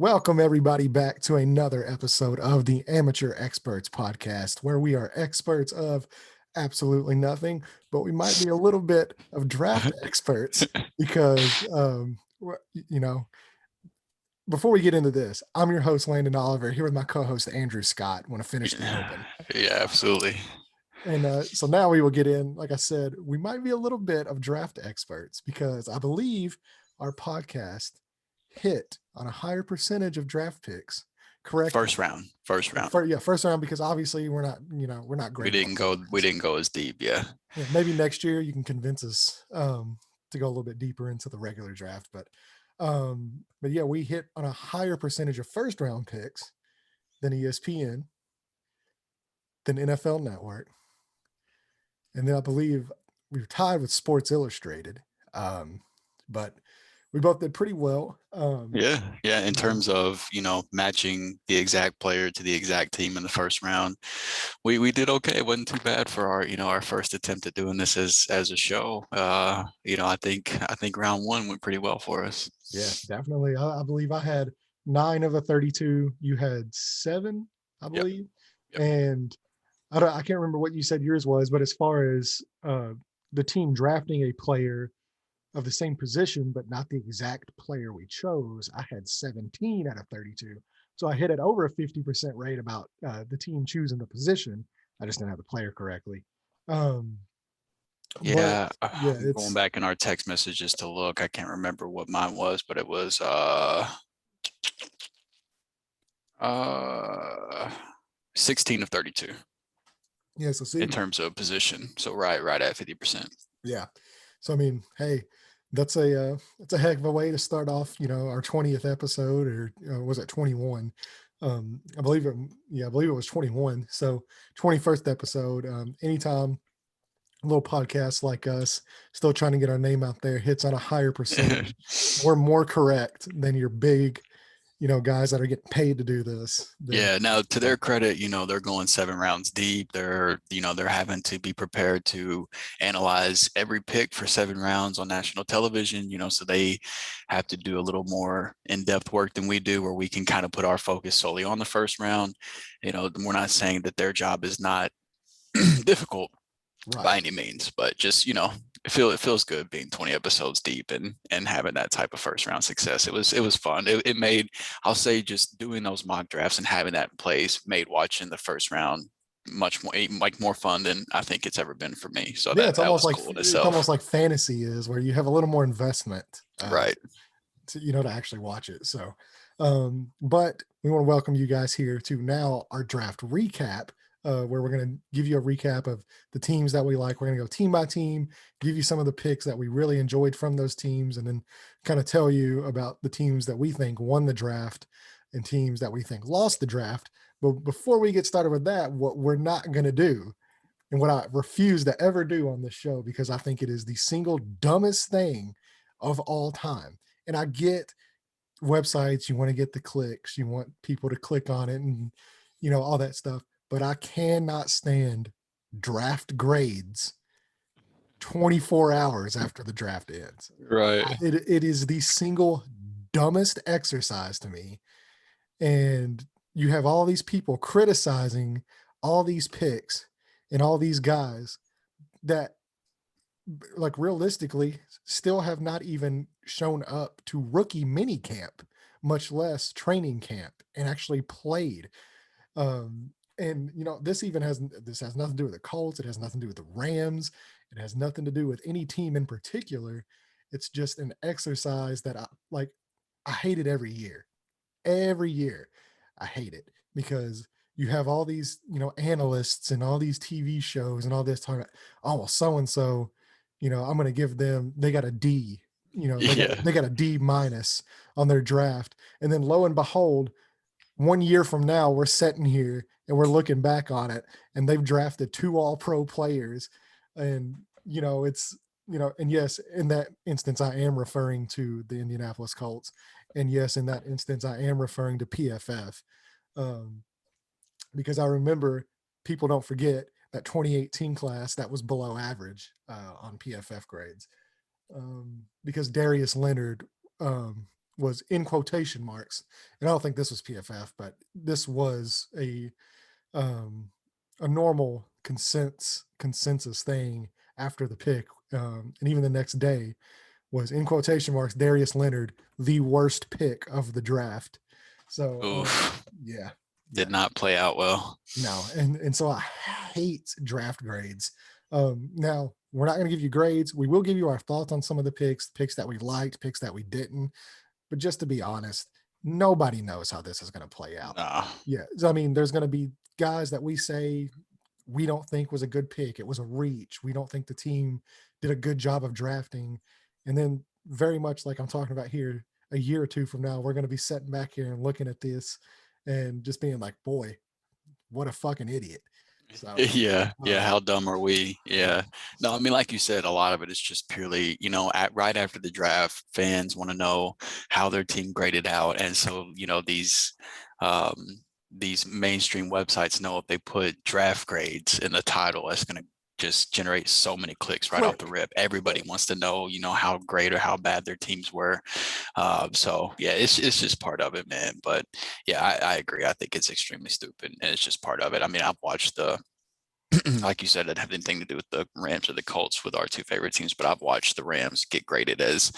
Welcome, everybody, back to another episode of the Amateur Experts Podcast, where we are experts of absolutely nothing, but we might be a little bit of draft experts because, you know, before we get into this, I'm your host, Landon Oliver, here with my co-host, Andrew Scott. Want to finish the open. Yeah, absolutely. And so now we will get in. Like I said, we might be a little bit of draft experts because I believe our podcast hit on a higher percentage of draft picks. Correct. First round. First round, because obviously we're not great. We didn't go as deep. Yeah. Maybe next year you can convince us to go a little bit deeper into the regular draft. But yeah, we hit on a higher percentage of first round picks than ESPN, than NFL Network. And then I believe we were tied with Sports Illustrated. But we both did pretty well. Yeah. In terms of, matching the exact player to the exact team in the first round, we did okay. It wasn't too bad for our first attempt at doing this as a show. I think round one went pretty well for us. Yeah, definitely. I believe I had 9 of the 32. You had 7, I believe. Yep. And I can't remember what you said yours was, but as far as the team drafting a player of the same position, but not the exact player we chose, I had 17 out of 32. So I hit it over a 50% rate about the team choosing the position. I just didn't have the player correctly. Going back in our text messages to look, I can't remember what mine was, but it was 16 of 32. Yeah, so see, in terms of position, so right at 50%. Yeah, so I mean, hey, that's a heck of a way to start off, our 20th episode, or was it 21? I believe it was 21. So 21st episode. Anytime a little podcast like us, still trying to get our name out there, hits on a higher percentage, we're more correct than your big, guys that are getting paid to do this. Yeah. Now, to their credit, they're going 7 rounds deep. They're having to be prepared to analyze every pick for 7 rounds on national television, so they have to do a little more in-depth work than we do, where we can kind of put our focus solely on the first round. We're not saying that their job is not difficult by any means, but just, it feels good being 20 episodes deep and having that type of first round success. It was fun. It made, I'll say, just doing those mock drafts and having that in place made watching the first round much more fun than I think it's ever been for me. So yeah, it's almost like cool it's almost like fantasy is, where you have a little more investment, right, to actually watch it. So, but we want to welcome you guys here to now our draft recap. Where we're going to give you a recap of the teams that we like. We're going to go team by team, give you some of the picks that we really enjoyed from those teams, and then kind of tell you about the teams that we think won the draft and teams that we think lost the draft. But before we get started with that, what we're not going to do, and what I refuse to ever do on this show, because I think it is the single dumbest thing of all time. And I get websites, you want to get the clicks, you want people to click on it and, all that stuff. But I cannot stand draft grades 24 hours after the draft ends. Right. It is the single dumbest exercise to me. And you have all these people criticizing all these picks and all these guys that, like, realistically still have not even shown up to rookie mini camp, much less training camp, and actually played. And this has nothing to do with the Colts. It has nothing to do with the Rams. It has nothing to do with any team in particular. It's just an exercise that I hate it every year. Every year I hate it, because you have all these, analysts and all these TV shows and all this talking about, oh, well, so-and-so, I'm going to give them, they got a D, they got a D- on their draft. And then lo and behold, 1 year from now, we're sitting here and we're looking back on it, and they've drafted 2 all-pro players. And, and yes, in that instance, I am referring to the Indianapolis Colts. And yes, in that instance, I am referring to PFF. Because I remember, people don't forget that 2018 class that was below average on PFF grades. Because Darius Leonard was in quotation marks, and I don't think this was PFF, but this was a normal consensus thing after the pick, and even the next day was in quotation marks Darius Leonard, the worst pick of the draft. So yeah, did not play out well. no, and so I hate draft grades. Now we're not going to give you grades. We will give you our thoughts on some of the picks that we liked, picks that we didn't. But just to be honest, nobody knows how this is going to play out. Nah. Yeah, I mean, there's going to be guys that we say we don't think was a good pick. It was a reach. We don't think the team did a good job of drafting. And then very much like I'm talking about here, a year or two from now, we're going to be sitting back here and looking at this and just being like, boy, what a fucking idiot. So, yeah. How dumb are we? Yeah. No, I mean, like you said, a lot of it is just purely, right after the draft, fans want to know how their team graded out. And so, these mainstream websites know if they put draft grades in the title, it's going to just generate so many clicks right off the rip. Everybody wants to know, how great or how bad their teams were. So yeah, it's just part of it, man. But yeah, I agree. I think it's extremely stupid, and it's just part of it. I mean, I've watched like you said, it had anything to do with the Rams or the Colts with our two favorite teams, but I've watched the Rams get graded as,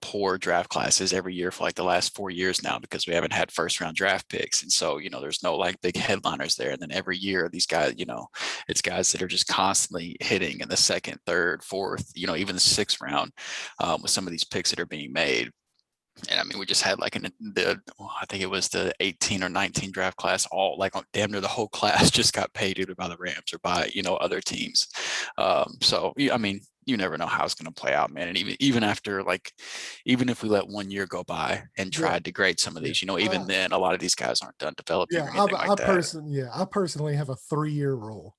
poor draft classes every year for like the last 4 years now, because we haven't had first round draft picks. And so, there's no like big headliners there. And then every year these guys, it's guys that are just constantly hitting in the second, third, fourth, even the sixth round with some of these picks that are being made. And I mean, we just had like I think it was the 18 or 19 draft class, all like damn near the whole class just got paid either by the Rams or by, other teams. So, I mean, you never know how it's going to play out, man. And even after even if we let 1 year go by and tried to grade some of these, even then, a lot of these guys aren't done developing or anything like that. I personally have a 3-year rule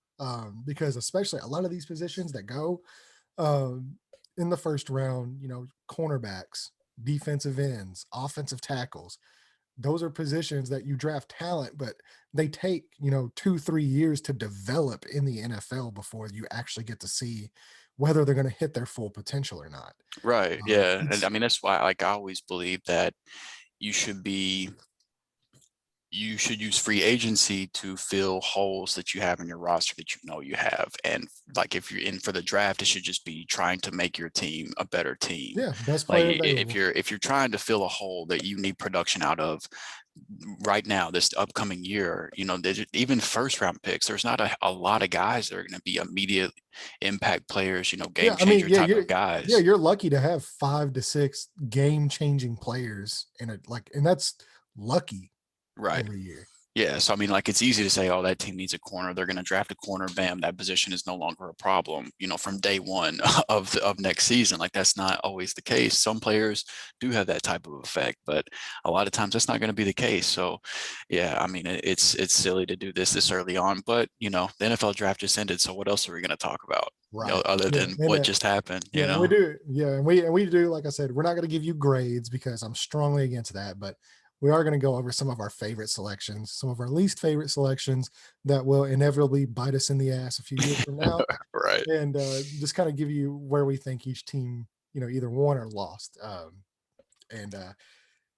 because especially a lot of these positions that go in the first round, cornerbacks, defensive ends, offensive tackles. Those are positions that you draft talent, but they take, 2-3 years to develop in the NFL before you actually get to see whether they're going to hit their full potential or not. Right. Yeah. And I mean, that's why I always believe that you should use free agency to fill holes that you have in your roster that you have. And like if you're in for the draft, it should just be trying to make your team a better team. Yeah, best player available. If you're trying to fill a hole that you need production out of right now, this upcoming year, even first round picks, there's not a lot of guys that are going to be immediate impact players, game changer type of guys. Yeah, you're lucky to have 5 to 6 game changing players and that's lucky. Right. Every year. Yeah. So, I mean, like, it's easy to say, oh, that team needs a corner. They're going to draft a corner. Bam, that position is no longer a problem, from day one of next season. Like, that's not always the case. Some players do have that type of effect, but a lot of times that's not going to be the case. So, yeah, I mean, it's silly to do this early on, but, the NFL draft just ended. So what else are we going to talk about? Right. Other than what just happened, we do. Yeah. And we do, like I said, we're not going to give you grades because I'm strongly against that, but we are going to go over some of our favorite selections, some of our least favorite selections that will inevitably bite us in the ass a few years from now. Right. And just kind of give you where we think each team, either won or lost.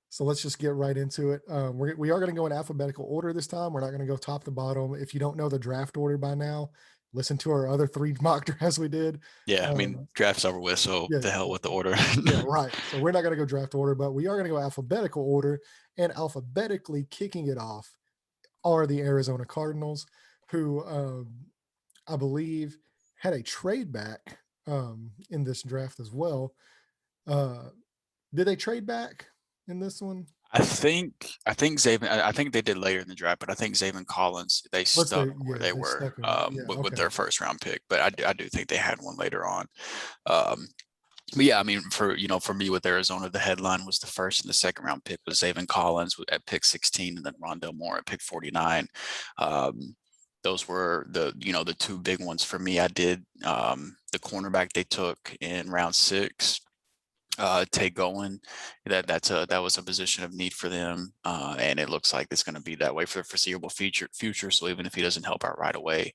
So let's just get right into it. We are going to go in alphabetical order this time. We're not going to go top to bottom. If you don't know the draft order by now, listen to our other 3 mock drafts we did. Yeah, I mean, draft's over with, so the hell with the order. Yeah, right. So we're not going to go draft order, but we are going to go alphabetical order. And alphabetically kicking it off are the Arizona Cardinals, who I believe had a trade back in this draft as well. Did they trade back in this one? I think they did later in the draft, but I think Javonte Collins, they stuck where they were with their first round pick. But I do think they had one later on. But yeah, I mean, for me with Arizona, the headline was the first and the second round pick was Javonte Collins at pick 16, and then Rondale Moore at pick 49. Those were the 2 big ones for me. I did the cornerback they took in round 6. take going. That was a position of need for them, and it looks like it's going to be that way for the foreseeable future. So even if he doesn't help out right away,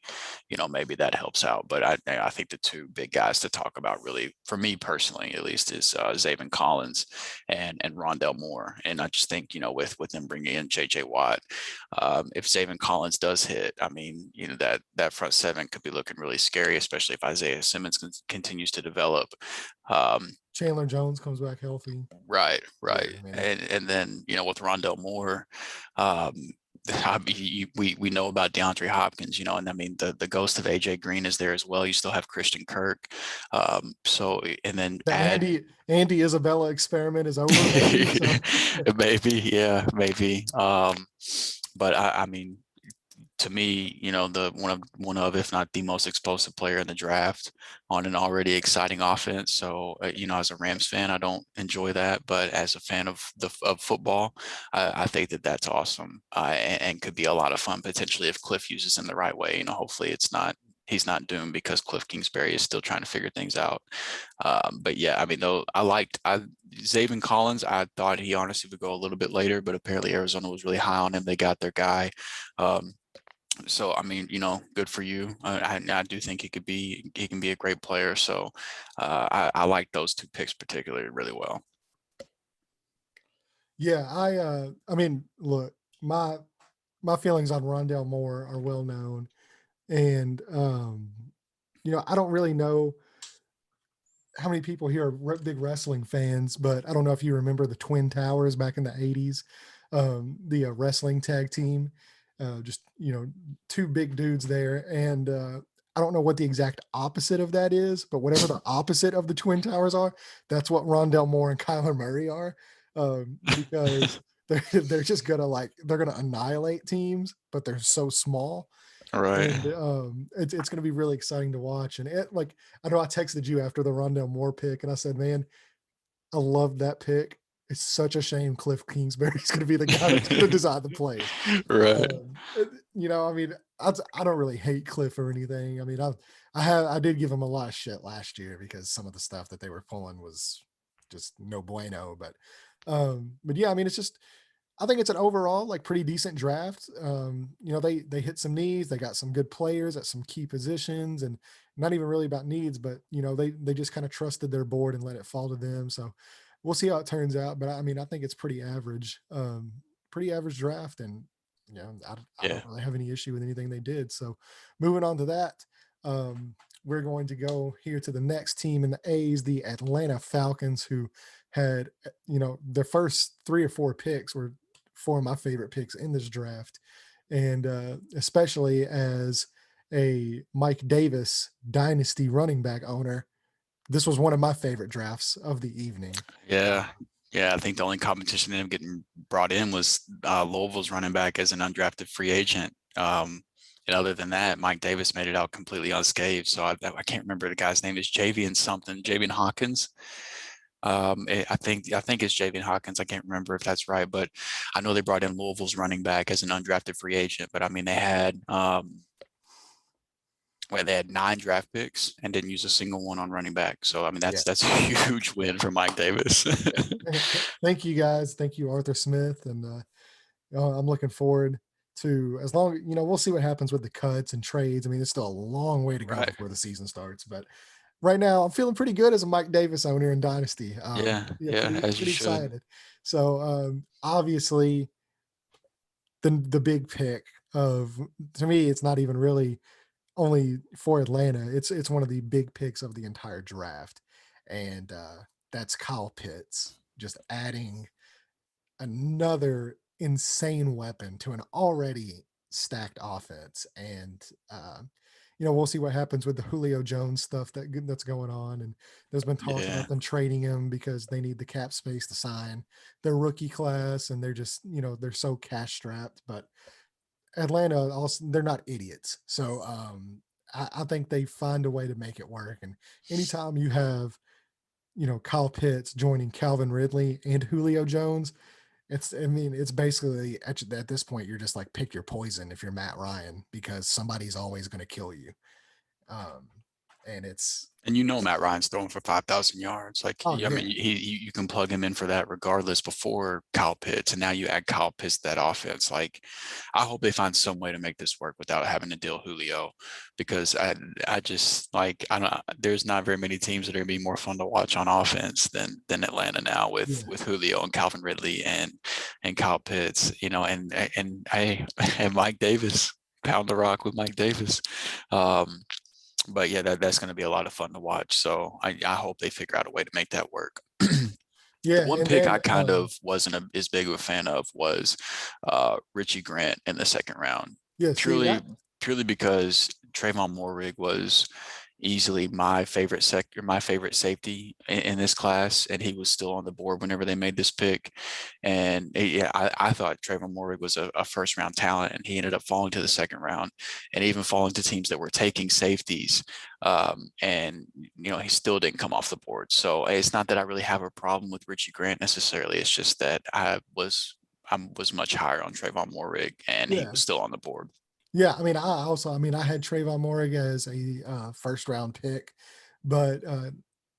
maybe that helps out. But I think the two big guys to talk about, really, for me personally at least, is Zayvon Collins and Rondell Moore. And I just think with them bringing in J.J. Watt, if Zayvon Collins does hit, I mean, that front seven could be looking really scary, especially if Isaiah Simmons continues to develop. Chandler Jones comes back healthy. Right. Yeah, I mean, And then, with Rondell Moore, um, we know about DeAndre Hopkins, and I mean the ghost of AJ Green is there as well. You still have Christian Kirk. So and then the add Andy Isabella experiment is over, maybe. So. maybe, yeah, maybe. But I mean, to me, the one of if not the most explosive player in the draft on an already exciting offense. So as a Rams fan, I don't enjoy that, but as a fan of football, I think that's awesome, and could be a lot of fun potentially if Cliff uses him the right way. Hopefully he's not doomed because Cliff Kingsbury is still trying to figure things out. But yeah, I mean, though Zayvon Collins, I thought he honestly would go a little bit later, but apparently Arizona was really high on him. They got their guy. So I mean, good for you. I do think he can be a great player. So I like those two picks particularly really well. Yeah, I mean, look, my feelings on Rondell Moore are well known, and I don't really know how many people here are big wrestling fans, but I don't know if you remember the Twin Towers back in the 80s, the wrestling tag team, just, two big dudes there. And I don't know what the exact opposite of that is, but whatever the opposite of the Twin Towers are, that's what Rondell Moore and Kyler Murray are, because they're just they're gonna annihilate teams, but they're so small. All right. And it's going to be really exciting to watch. And I know I texted you after the Rondell Moore pick, and I said, man, I love that pick. It's such a shame Cliff Kingsbury's going to be the guy that's going to decide the plays. Right. I mean, I don't really hate Cliff or anything. I mean, I did give him a lot of shit last year because some of the stuff that they were pulling was just no bueno. But yeah, I mean, I think it's an overall pretty decent draft. They hit some needs. They got some good players at some key positions, and not even really about needs, but they just kind of trusted their board and let it fall to them. So we'll see how it turns out. But I mean, I think it's pretty average draft, and I Yeah. don't really have any issue with anything they did. So moving on to that, we're going to go here to the next team in the A's, the Atlanta Falcons, who had their first 3 or 4 picks were 4 of my favorite picks in this draft. And especially as a Mike Davis dynasty running back owner, this was one of my favorite drafts of the evening. Yeah. Yeah, I think the only competition in him getting brought in was Louisville's running back as an undrafted free agent. And other than that, Mike Davis made it out completely unscathed. So I can't remember the guy's name. Is Javian Hawkins. I think it's Javian Hawkins. I can't remember if that's right, but I know they brought in Louisville's running back as an undrafted free agent. But I mean, they had 9 draft picks and didn't use a single one on running back. So I mean, that's a huge win for Mike Davis. Thank you guys. Thank you, Arthur Smith, and I'm looking forward to, as long we'll see what happens with the cuts and trades. I mean, it's still a long way to go before the season starts, but right now I'm feeling pretty good as a Mike Davis owner in Dynasty. Yeah, pretty excited. So obviously the big pick to me, it's not even really only for Atlanta. It's one of the big picks of the entire draft. And that's Kyle Pitts, just adding another insane weapon to an already stacked offense. And we'll see what happens with the Julio Jones stuff that's going on. And there's been talk about them trading him because they need the cap space to sign their rookie class, and they're just they're so cash strapped. But Atlanta also, they're not idiots. So I think they find a way to make it work. And anytime you have Kyle Pitts joining Calvin Ridley and Julio Jones, it's basically at this point, you're just pick your poison if you're Matt Ryan, because somebody's always going to kill you. And it's And Matt Ryan's throwing for 5,000 yards. Like, oh I yeah, mean, you can plug him in for that regardless before Kyle Pitts, and now you add Kyle Pitts to that offense. Like, I hope they find some way to make this work without having to deal Julio, because I just like I don't. There's not very many teams that are gonna be more fun to watch on offense than Atlanta now with yeah, with Julio and Calvin Ridley and Kyle Pitts. And Mike Davis. Pound the rock with Mike Davis. Um, but yeah, that's going to be a lot of fun to watch. So I hope they figure out a way to make that work. The yeah. one And pick then I kind of wasn't as big of a fan of was Richie Grant in the second round, yeah, see, purely because Trayvon Moehrig was easily my favorite safety in this class, and he was still on the board whenever they made this pick. And yeah, I thought Trayvon Moehrig was a first round talent, and he ended up falling to the second round, and even falling to teams that were taking safeties. And he still didn't come off the board. So it's not that I really have a problem with Richie Grant necessarily. It's just that I was much higher on Trayvon Moehrig, and he yeah. was still on the board. Yeah, I mean, I had Trayvon Moehrig as a first round pick, but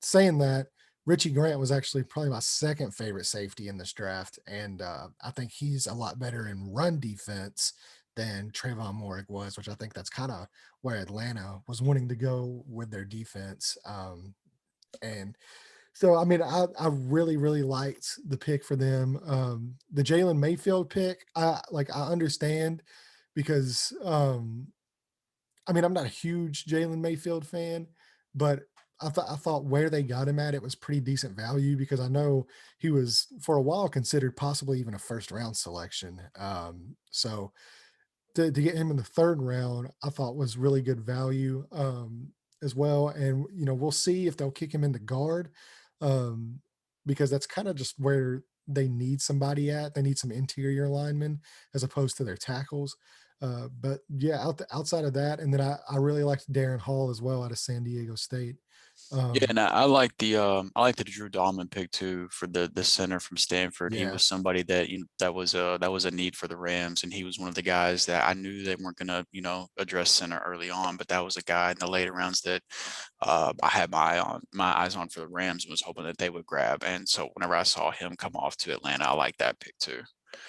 saying that, Richie Grant was actually probably my second favorite safety in this draft, and I think he's a lot better in run defense than Trayvon Moehrig was, which I think that's kind of where Atlanta was wanting to go with their defense. And so, I mean, I really, really liked the pick for them. The Jalen Mayfield pick, I understand because I mean, I'm not a huge Jalen Mayfield fan, but I thought where they got him at, it was pretty decent value because I know he was for a while considered possibly even a first round selection. So to get him in the third round, I thought was really good value as well. And we'll see if they'll kick him in the guard um, because that's kind of just where they need somebody at. They need some interior linemen as opposed to their tackles. But yeah, outside of that, and then I really liked Darren Hall as well out of San Diego State. Yeah, Um, and I like the Drew Dahlman pick too for the center from Stanford. He yeah, was somebody that that was a need for the Rams, and he was one of the guys that I knew they weren't gonna address center early on, but that was a guy in the later rounds that I had my eyes on for the Rams and was hoping that they would grab. And so whenever I saw him come off to Atlanta, I like that pick too.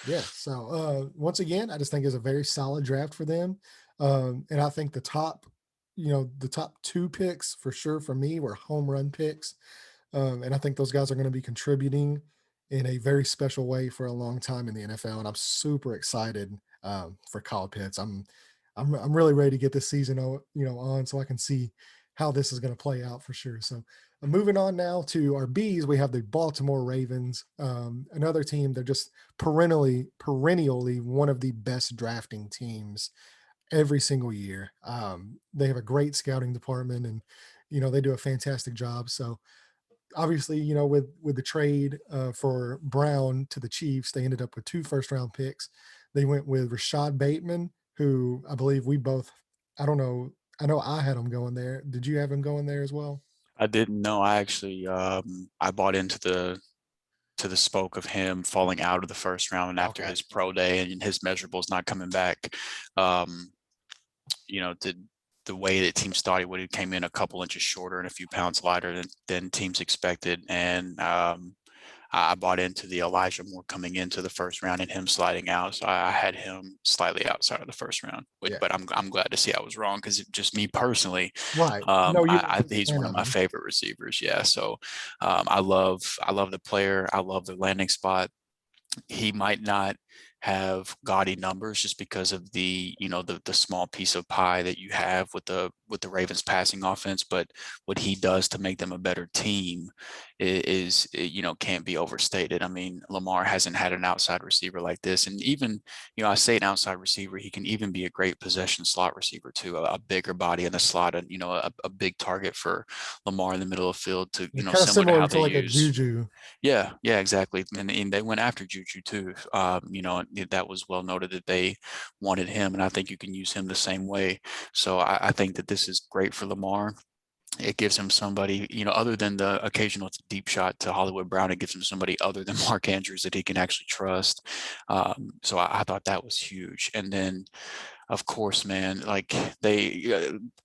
yeah. So once again, I just think it's a very solid draft for them. And I think the top two picks for sure for me were home run picks. And I think those guys are going to be contributing in a very special way for a long time in the NFL. And I'm super excited for Kyle Pitts. I'm really ready to get this season on so I can see how this is going to play out for sure. So moving on now to our B's, we have the Baltimore Ravens, another team. They're just perennially one of the best drafting teams every single year. They have a great scouting department, and they do a fantastic job. So obviously, with the trade for Brown to the Chiefs, they ended up with two first round picks. They went with Rashad Bateman, who I believe we both. I don't know. I know I had him going there. Did you have him going there as well? I didn't know. I actually I bought into the spoke of him falling out of the first round and after Okay. his pro day and his measurables not coming back. Um, the way that teams thought he would, he came in a couple inches shorter and a few pounds lighter than teams expected. And I bought into the Elijah Moore coming into the first round and him sliding out. So I had him slightly outside of the first round, Yeah. but I'm glad to see I was wrong because just me personally, Right. No, you were a big he's fan one of of my him. favorite receivers. Yeah. So I love the player. I love the landing spot. He might not have gaudy numbers just because of the small piece of pie that you have with the Ravens passing offense, but what he does to make them a better team is can't be overstated. I mean, Lamar hasn't had an outside receiver like this, and even I say an outside receiver, he can even be a great possession slot receiver too, a bigger body in the slot, and a big target for Lamar in the middle of the field to Yeah, kind of similar to how similar to they like a use. Juju. Yeah, exactly. And they went after Juju too. That was well noted that they wanted him, and I think you can use him the same way. So I think that this is great for Lamar. It gives him somebody, other than the occasional deep shot to Hollywood Brown, it gives him somebody other than Mark Andrews that he can actually trust. So I thought that was huge. And then, of course, man, like they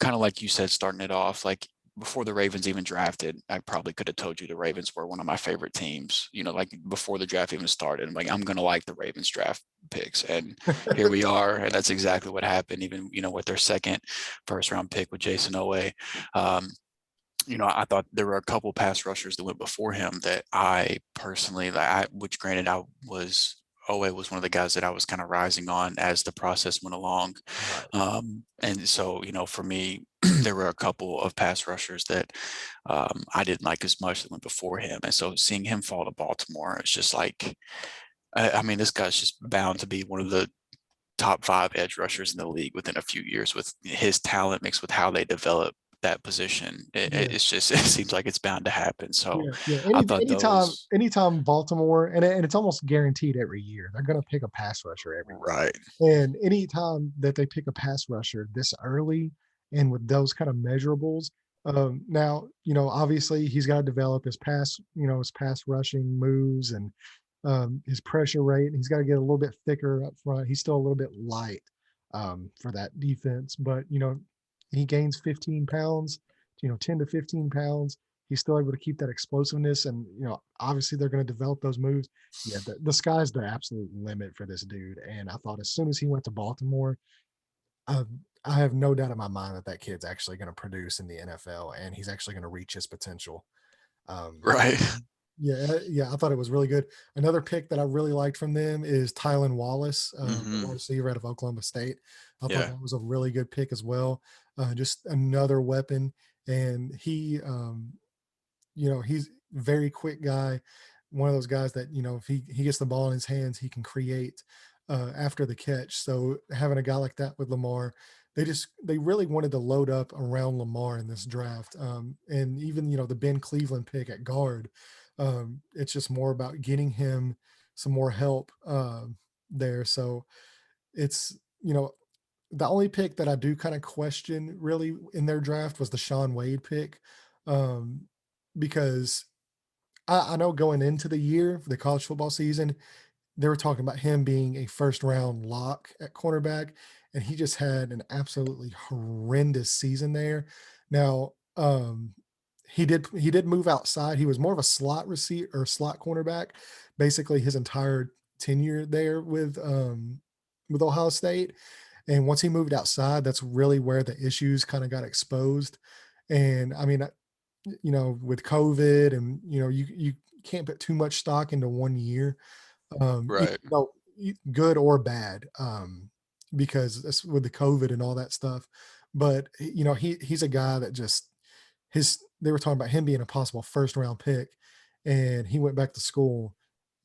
kind of like you said, starting it off, like before the Ravens even drafted, I probably could have told you the Ravens were one of my favorite teams, like before the draft even started. I'm like, I'm going to like the Ravens draft picks. And here we are. And that's exactly what happened, even, with their second first round pick with Jason Owe. I thought there were a couple pass rushers that went before him that I personally, which granted Owe was one of the guys that I was kind of rising on as the process went along. Right. And so, for me, there were a couple of pass rushers that I didn't like as much that went before him. And so seeing him fall to Baltimore, it's just like, I mean, this guy's just bound to be one of the top 5 edge rushers in the league within a few years with his talent mixed with how they develop that position. Yeah. It's just, it seems like it's bound to happen. So Yeah, yeah. I thought those, Anytime Baltimore, and it's almost guaranteed every year, they're going to pick a pass rusher every year. right. And anytime that they pick a pass rusher this early and with those kind of measurables, now obviously he's got to develop his pass rushing moves and his pressure rate. He's got to get a little bit thicker up front. He's still a little bit light for that defense, but he gains 15 pounds, 10 to 15 pounds. He's still able to keep that explosiveness, and obviously they're going to develop those moves. Yeah, the sky's the absolute limit for this dude. And I thought as soon as he went to Baltimore, I, I have no doubt in my mind that kid's actually going to produce in the NFL, and he's actually going to reach his potential. Um, Right. yeah, I thought it was really good. Another pick that I really liked from them is Thailand Wallace, the wide Hmm. receiver out of Oklahoma State. I thought Yeah. that was a really good pick as well. Just another weapon, and he's very quick guy. One of those guys that if he gets the ball in his hands, he can create after the catch. So having a guy like that with Lamar, they really wanted to load up around Lamar in this draft. And even the Ben Cleveland pick at guard, it's just more about getting him some more help there. So it's the only pick that I do kind of question really in their draft was the Sean Wade pick, um, because I know going into the year, the college football season, they were talking about him being a first round lock at cornerback, and he just had an absolutely horrendous season there. Now, he did move outside. He was more of a slot receiver or slot cornerback, basically his entire tenure there with Ohio State. And once he moved outside, that's really where the issues kind of got exposed. And I mean, with COVID and you can't put too much stock into one year, Right. good or bad, because that's with the COVID and all that stuff. But he's a guy that just his they were talking about him being a possible first round pick, and he went back to school,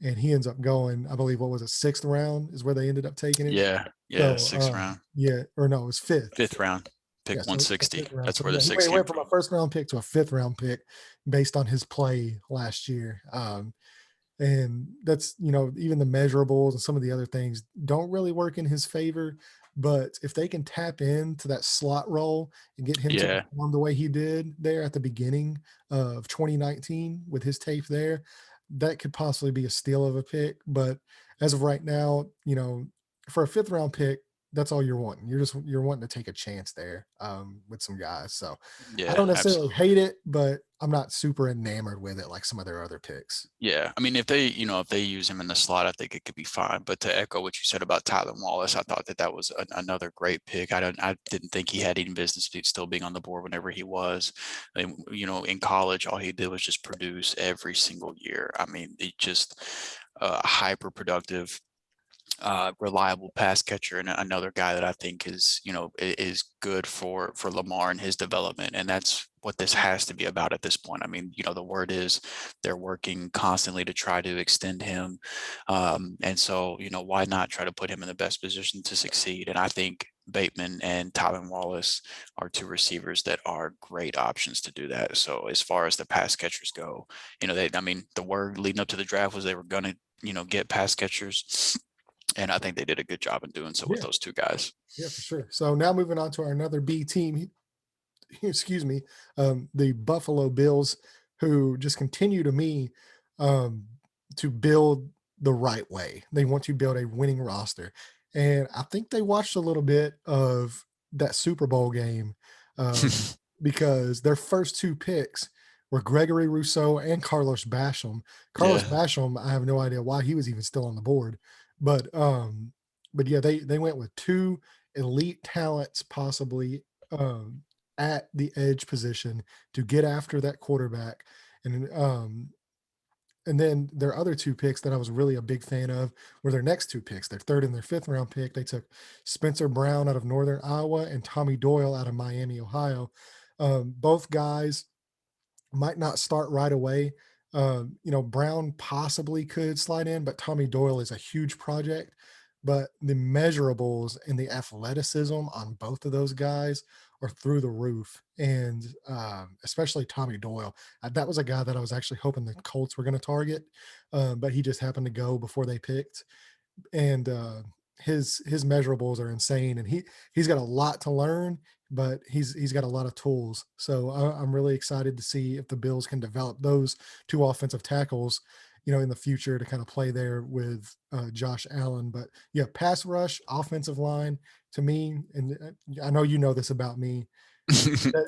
and he ends up going, I believe, what was it, sixth round is where they ended up taking him. Yeah. Yeah. So Sixth round, yeah, or no, it was fifth. fifth round, pick Yeah, so 160. fifth round. That's So where yeah, the he six came went from a from. first round pick to a fifth round pick based on his play last year. And that's even the measurables and some of the other things don't really work in his favor. But if they can tap into that slot role and get him to Yeah. perform the way he did there at the beginning of 2019 with his tape there, that could possibly be a steal of a pick. But as of right now, for a fifth round pick, that's all you're wanting. You're wanting to take a chance there with some guys. So I Yeah. don't necessarily Absolutely. hate it, but I'm not super enamored with it like some of their other picks. Yeah, I mean, if they use him in the slot, I think it could be fine. But to echo what you said about Tyler Wallace, I thought that was another great pick. I didn't think he had any business still being on the board whenever he was. And, in college, all he did was just produce every single year. I mean, he just hyper productive, reliable pass catcher, and another guy that I think is good for Lamar and his development. And that's what this has to be about at this point. I mean, the word is they're working constantly to try to extend him, and so why not try to put him in the best position to succeed? And I think Bateman and Tevin Wallace are two receivers that are great options to do that. So as far as the pass catchers go, I mean, the word leading up to the draft was they were going to get pass catchers, and I think they did a good job in doing so with Yeah, those two guys. yeah, for sure. So now moving on to our another B team, excuse me, the Buffalo Bills, who just continue to me um, to build the right way. They want to build a winning roster, and I think they watched a little bit of that Super Bowl game because their first two picks were Gregory Rousseau and Carlos Basham. Carlos Yeah. Basham, I have no idea why he was even still on the board, but yeah, they went with two elite talents possibly at the edge position to get after that quarterback, and then their other two picks that I was really a big fan of were their next two picks, their third and their fifth round pick. They took Spencer Brown out of Northern Iowa and Tommy Doyle out of Miami, Ohio. Both guys might not start right away. Brown possibly could slide in, but Tommy Doyle is a huge project. But the measurables and the athleticism on both of those guys are through the roof. And especially Tommy Doyle. That was a guy that I was actually hoping the Colts were going to target, but he just happened to go before they picked. And his measurables are insane, and he's got a lot to learn, but he's got a lot of tools. So I'm really excited to see if the Bills can develop those two offensive tackles, in the future to kind of play there with Josh Allen. But yeah, pass rush, offensive line, to me, and I know you know this about me.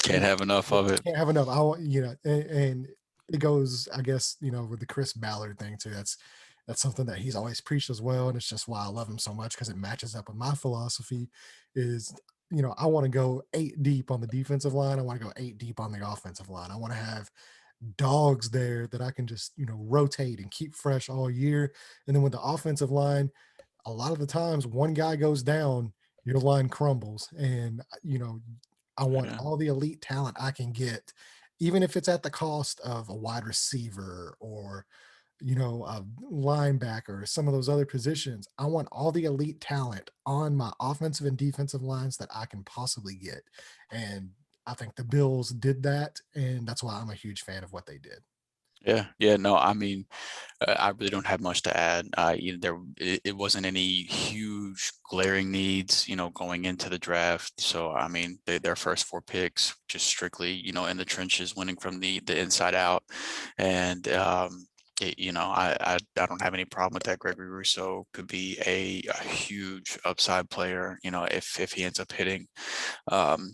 Can't have enough of it. Can't have enough. I want, and it goes, I guess, with the Chris Ballard thing too. That's something that he's always preached as well, and it's just why I love him so much, because it matches up with my philosophy. Is I want to go 8 deep on the defensive line. I want to go 8 deep on the offensive line. I want to have dogs there that I can just rotate and keep fresh all year. And then with the offensive line, a lot of the times one guy goes down, your line crumbles, and I want Yeah. all the elite talent I can get, even if it's at the cost of a wide receiver or a linebacker, some of those other positions. I want all the elite talent on my offensive and defensive lines that I can possibly get. And I think the Bills did that, and that's why I'm a huge fan of what they did. Yeah, yeah, no, I mean, I really don't have much to add. It wasn't any huge glaring needs, going into the draft. So, I mean, their first four picks, just strictly, in the trenches, winning from the inside out. And, I don't have any problem with that. Gregory Rousseau could be a huge upside player, if he ends up hitting. Um,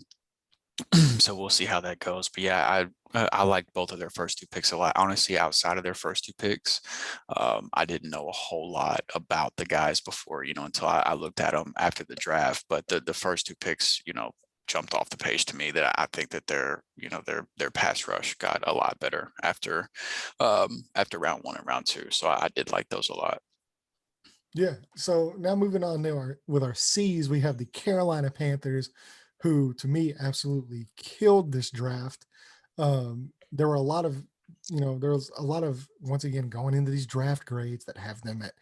so we'll see how that goes. But yeah, I like both of their first two picks a lot. Honestly, outside of their first two picks, I didn't know a whole lot about the guys before, until I looked at them after the draft. But the first two picks, jumped off the page to me, that I think that their pass rush got a lot better after round one and round two. So I did like those a lot. Yeah. So now moving on to with our C's, we have the Carolina Panthers, who to me absolutely killed this draft. There were a lot of, there was a lot of, once again, going into these draft grades that have them at,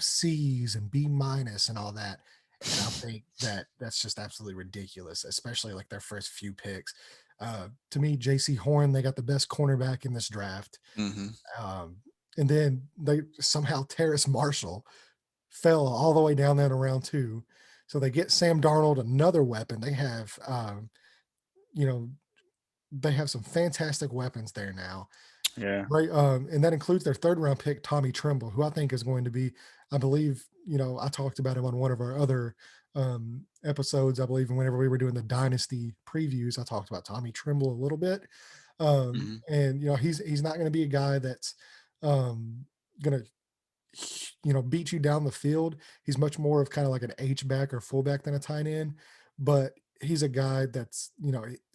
C's and B minus and all that. And I think that that's just absolutely ridiculous, especially like their first few picks. To me, JC Horn, they got the best cornerback in this draft. Mm-hmm. And then they somehow Terrace Marshall fell all the way down there to round two. So they get Sam Darnold, another weapon. They have, you know, they have some fantastic weapons there now. Yeah. Right. And that includes their third round pick, Tommy Tremble, who I think is going to be, I believe, I talked about him on one of our other episodes, I believe, and whenever we were doing the dynasty previews, I talked about Tommy Tremble a little bit. Mm-hmm. And he's not going to be a guy that's going to beat you down the field. He's much more of kind of like an H back or fullback than a tight end, but he's a guy that's,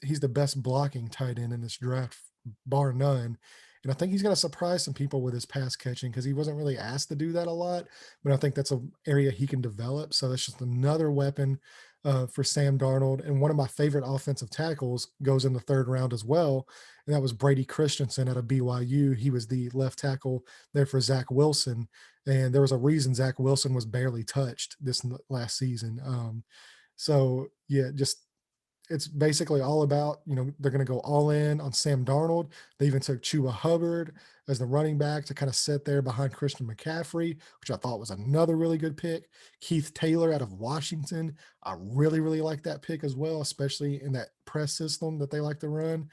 he's the best blocking tight end in this draft, bar none. And I think he's going to surprise some people with his pass catching, because he wasn't really asked to do that a lot, but I think that's an area he can develop. So that's just another weapon for Sam Darnold. And one of my favorite offensive tackles goes in the third round as well. And that was Brady Christensen out of BYU. He was the left tackle there for Zach Wilson. And there was a reason Zach Wilson was barely touched this last season. So yeah, just it's basically all about, they're going to go all in on Sam Darnold. They even took Chuba Hubbard as the running back to kind of sit there behind Christian McCaffrey, which I thought was another really good pick. Keith Taylor out of Washington. I really, really like that pick as well, especially in that press system that they like to run.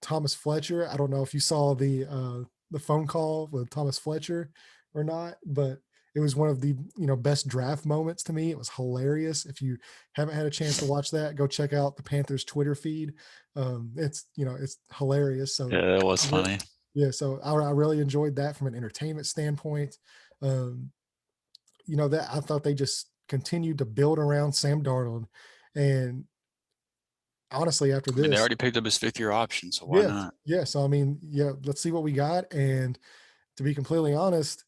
Thomas Fletcher. I don't know if you saw the phone call with Thomas Fletcher or not, but It was one of the, best draft moments to me. It was hilarious. If you haven't had a chance to watch that, go check out the Panthers Twitter feed. It's hilarious. So Yeah, that was funny. yeah, so I really enjoyed that from an entertainment standpoint. Um, that I thought they just continued to build around Sam Darnold. And honestly, after I mean, they this, already picked up his fifth-year option, so why yeah, not? yeah. So I mean, yeah, let's see what we got. And to be completely honest,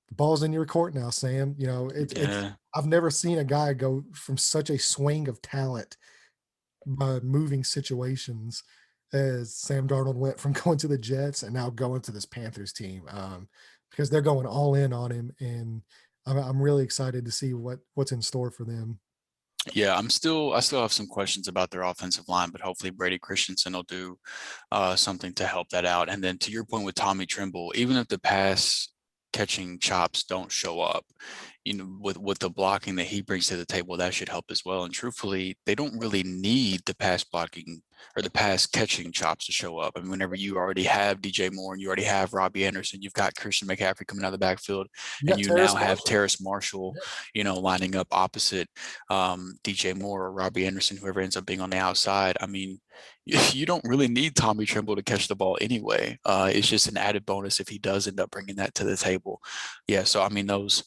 the ball's in your court now, Sam. It's Yeah. I've never seen a guy go from such a swing of talent by moving situations as Sam Darnold went from going to the Jets and now going to this Panthers team, because they're going all in on him, and I'm really excited to see what's in store for them. Yeah, I still have some questions about their offensive line, but hopefully Brady Christensen will do something to help that out. And then to your point with Tommy Trimble, even if the pass catching chops don't show up, with the blocking that he brings to the table, that should help as well. And truthfully, they don't really need the pass blocking or the pass catching chops to show up. I mean, whenever you already have DJ Moore and you already have Robbie Anderson, you've got Christian McCaffrey coming out of the backfield, You and got you now Terrace have Marshall. Terrace Marshall, Yeah. lining up opposite DJ Moore or Robbie Anderson, whoever ends up being on the outside. I mean, you don't really need Tommy Trimble to catch the ball anyway. It's just an added bonus if he does end up bringing that to the table. Yeah, so I mean, those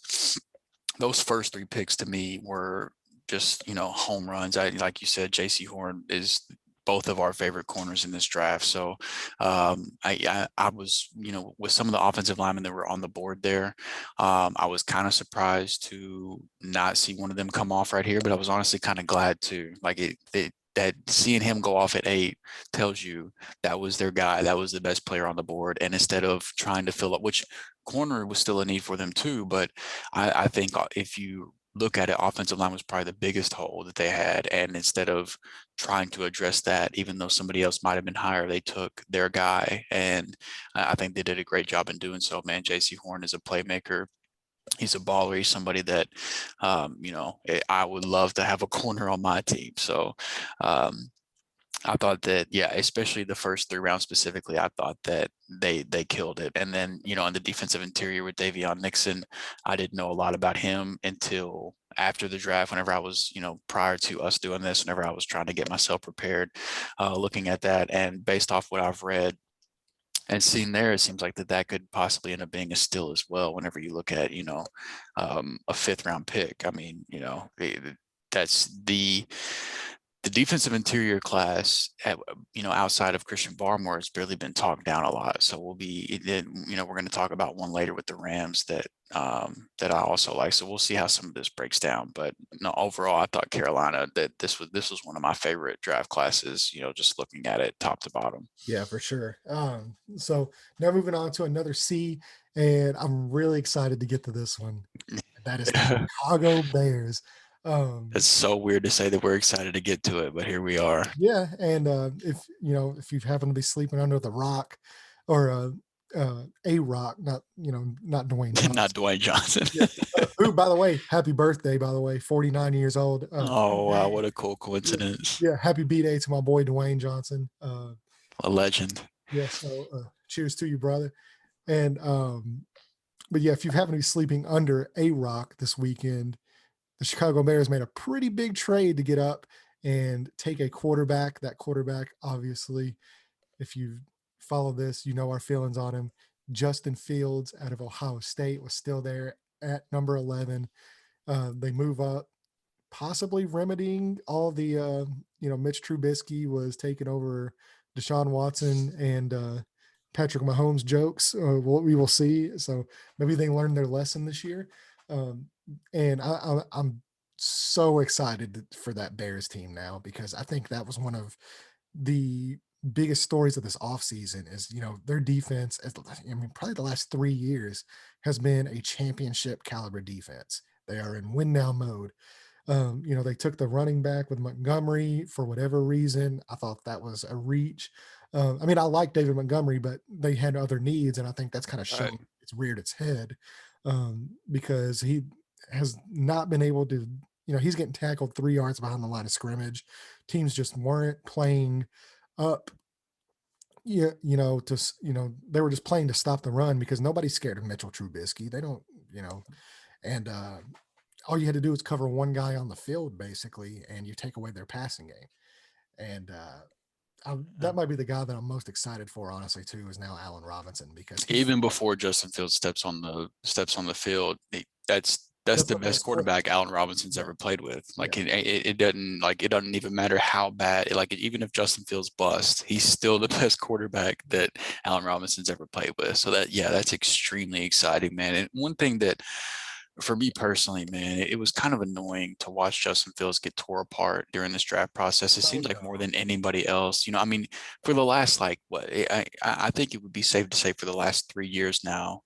first three picks to me were just, home runs. Like you said, JC Horn is both of our favorite corners in this draft. So I was, with some of the offensive linemen that were on the board there, I was kind of surprised to not see one of them come off right here, but I was honestly kind of glad to. Like that seeing him go off at 8 tells you that was their guy. That was the best player on the board. And instead of trying to fill up, which corner was still a need for them too, but I think if you look at it, offensive line was probably the biggest hole that they had. And instead of trying to address that, even though somebody else might have been higher, they took their guy. And I think they did a great job in doing so, man. JC Horn is a playmaker. He's a baller. He's somebody that, I would love to have a corner on my team. So, I thought that, yeah, especially the first 3 rounds specifically, I thought that they killed it. And then, in the defensive interior with Davion Nixon, I didn't know a lot about him until after the draft, whenever I was, prior to us doing this, whenever I was trying to get myself prepared, looking at that. And based off what I've read and seen there, it seems like that could possibly end up being a steal as well. Whenever you look at, a 5th-round pick, I mean, that's the defensive interior class, outside of Christian Barmore, has barely been talked down a lot. So we're going to talk about one later with the Rams that I also like. So we'll see how some of this breaks down. But no, overall, I thought Carolina, that this was one of my favorite draft classes. Just looking at it top to bottom. Yeah, for sure. So now moving on to another C, and I'm really excited to get to this one. That is the Chicago Bears. It's so weird to say that we're excited to get to it, but here we are. Yeah, and if you happen to be sleeping under the rock, or a rock, not Dwayne Not Johnson. Dwayne Johnson. Yeah. Who, by the way, happy birthday, by the way, 49 years old. Oh, wow, what a cool Yeah, coincidence. yeah, happy B-Day to my boy Dwayne Johnson. A legend. Yeah, so cheers to you, brother. And but yeah, if you happen to be sleeping under a rock this weekend, the Chicago Bears made a pretty big trade to get up and take a quarterback. That quarterback, obviously, if you follow this, you know our feelings on him. Justin Fields out of Ohio State was still there at number 11. They move up, possibly remedying all the, Mitch Trubisky was taking over Deshaun Watson and Patrick Mahomes jokes. We will see. So maybe they learned their lesson this year. And I'm so excited for that Bears team now, because I think that was one of the biggest stories of this offseason is, their defense, probably the last 3 years has been a championship caliber defense. They are in win now mode. They took the running back with Montgomery for whatever reason. I thought that was a reach. I like David Montgomery, but they had other needs, and I think that's kind of Right. shown it's reared its head, because he has not been able to. He's getting tackled 3 yards behind the line of scrimmage. Teams just weren't playing up. Yeah, they were just playing to stop the run because nobody's scared of Mitchell Trubisky. They don't, and all you had to do was cover one guy on the field basically, and you take away their passing game. And that might be the guy that I'm most excited for, honestly, too, is now Allen Robinson, because Even before Justin Fields steps on the field, that's that's the what they're best quarterback Allen Robinson's yeah, ever played with. Like yeah. it doesn't even matter how bad. Like even if Justin Fields bust, he's still the best quarterback that Allen Robinson's ever played with. So that's extremely exciting, man. And one thing that for me personally, man, it was kind of annoying to watch Justin Fields get tore apart during this draft process. It Oh, seems like more no. than anybody else. I mean, for the last like what I think it would be safe to say for the last 3 years now,